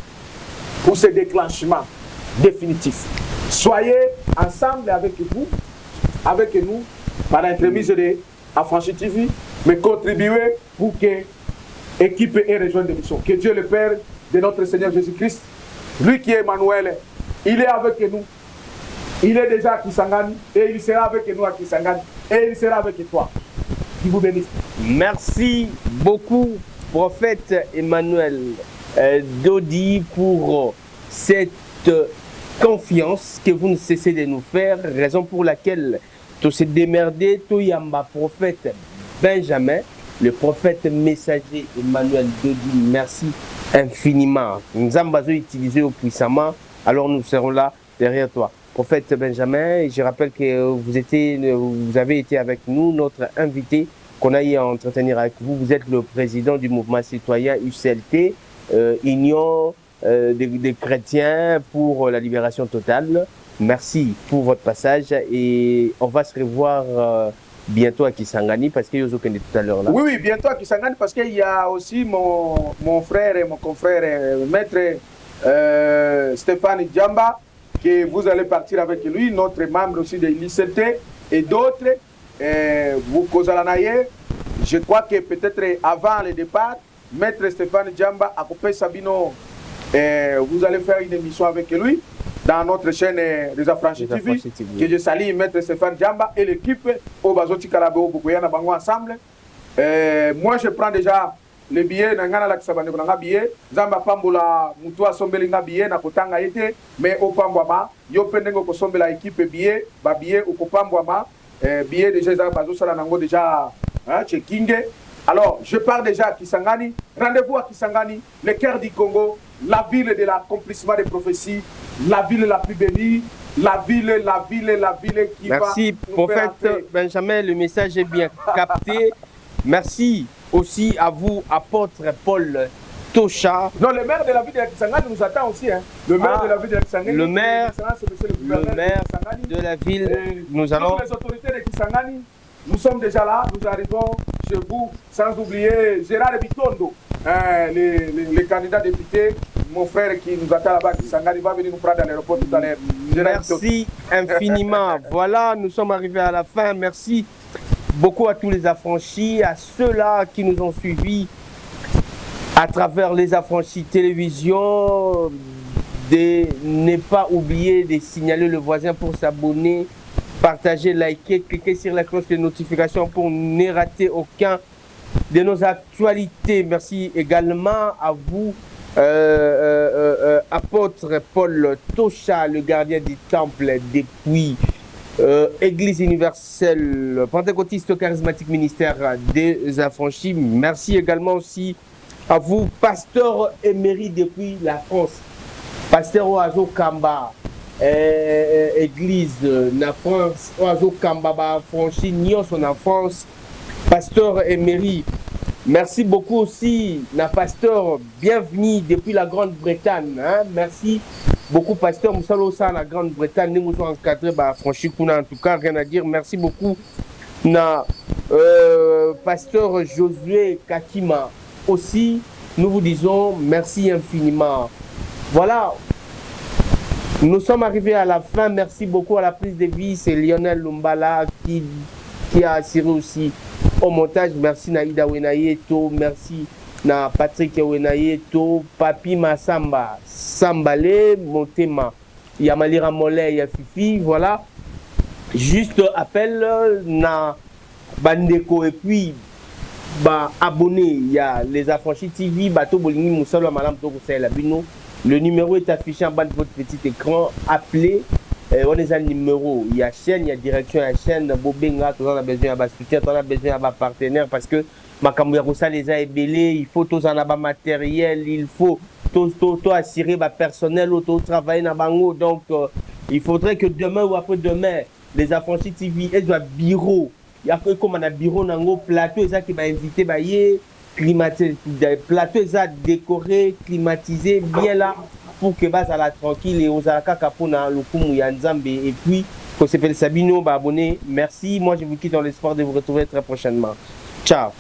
pour ce déclenchement définitif. Soyez ensemble avec vous, avec nous, par l'entremise de Affranchi TV, mais contribuez pour que l'équipe ait rejoint l'émission. Que Dieu le Père de notre Seigneur Jésus-Christ, lui qui est Emmanuel, il est avec nous. Il est déjà à Kisangani et il sera avec nous à Kisangani et il sera avec toi. Qui vous bénisse. Merci beaucoup, prophète Emmanuel Dodi, pour cette confiance que vous ne cessez de nous faire, raison pour laquelle tout se démerder, tout yamba prophète Benjamin, le prophète messager Emmanuel Dodi, merci infiniment. Nous avons utilisé au puissamment, alors nous serons là derrière toi. Prophète Benjamin, je rappelle que vous avez été avec nous, notre invité qu'on a eu à entretenir avec vous. Vous êtes le président du mouvement citoyen UCLT, Union des chrétiens pour la libération totale. Merci pour votre passage et on va se revoir bientôt à Kisangani parce que Yozo Kende tout à l'heure là. Oui, oui, bientôt à Kisangani parce qu'il y a aussi mon frère et mon confrère, maître Stéphane Djamba, que vous allez partir avec lui, notre membre aussi de l'ICT et d'autres. Vous Kozalanaye, je crois que peut-être avant le départ, maître Stéphane Djamba a coupé Sabino. Vous allez faire une émission avec lui dans notre chaîne des Affranchis TV, que je salue maître Stéphane Djamba et l'équipe au Bazoti Kalabo Bokoyana Bango ensemble. Moi je prends déjà les billets, nangana la kisabane nanga billet, Zamba Pambola Mutua Sombelinga billet na kotanga ete, mais au Pambwama, yo pendengo ko sombela équipe billet, ba billet au Pambwama, billet déjà za bazo sala nango déjà checking. Alors, je pars déjà à Kisangani. Rendez-vous à Kisangani, le cœur du Congo, la ville de l'accomplissement des prophéties, la ville la plus bénie, la ville qui va. Merci, prophète Benjamin, le message est bien capté. Merci aussi à vous, apôtre Paul Tosha. Non, le maire de la ville de Kisangani nous attend aussi. Hein. Le maire de la ville de Kisangani. Le maire de la ville, nous allons. Toutes les autorités de Kisangani. Nous sommes déjà là, nous arrivons chez vous, sans oublier Gérard Bitondo, le candidat député, mon frère qui nous attend là-bas, qui va venir nous prendre à l'aéroport tout à l'heure. Merci infiniment. Voilà, nous sommes arrivés à la fin. Merci beaucoup à tous les affranchis, à ceux-là qui nous ont suivis à travers les Affranchis Télévision. De ne pas oublier de signaler le voisin pour s'abonner. Partagez, likez, cliquez sur la cloche de notification pour ne rater aucun de nos actualités. Merci également à vous, apôtre Paul Tosha, le gardien du temple depuis Église universelle, pentecôtiste charismatique ministère des Affranchis. Merci également aussi à vous, pasteur émérite depuis la France, pasteur Oazo Kamba. Église na France, Oazo Kambaba, Franchi, Nyos en France, pasteur émérite. Merci beaucoup aussi, na pasteur, bienvenue depuis la Grande-Bretagne. Hein? Merci beaucoup, pasteur Moussalo Sa, la Grande-Bretagne. Nous sommes encadrés, Franchi Kuna, en tout cas, rien à dire. Merci beaucoup, na pasteur Josué Kakima. Aussi, nous vous disons merci infiniment. Voilà. Nous sommes arrivés à la fin. Merci beaucoup à la prise de vie. C'est Lionel Lumbala qui a assuré aussi au montage. Merci Naïda Wenayeto. Merci na Patrick Wenayeto. Papi Massamba. Sambale, Montema. Yamalira Mollet, Yafifi. Voilà. Juste appel na Bandeko et puis abonné. Il y a les Affranchis TV. Bato Bolini Moussalo Malam Toko Labino. Le numéro est affiché en bas de votre petit écran. Appelez. On est à le numéro. Il y a chaîne, il y a direction à chaîne. Bobenga, on a besoin d'un soutien, on a besoin d'un partenaire parce que makambo ya kosala eza ebele, il faut tous en avoir matériel, il faut tous assurer ba personnel auto travailler na bango. Donc il faudrait que demain ou après-demain les affranchis TV et un bureau, il y a comme un bureau nango plateau ça qui va inviter ba yé climatisé plateau ça décoré climatisé bien là pour que bas à la tranquille et aux alaka pour na lokumu ya Nzambe. Et puis que s'appelle Sabino, abonné. Merci. Moi je vous quitte dans l'espoir de vous retrouver très prochainement. Ciao.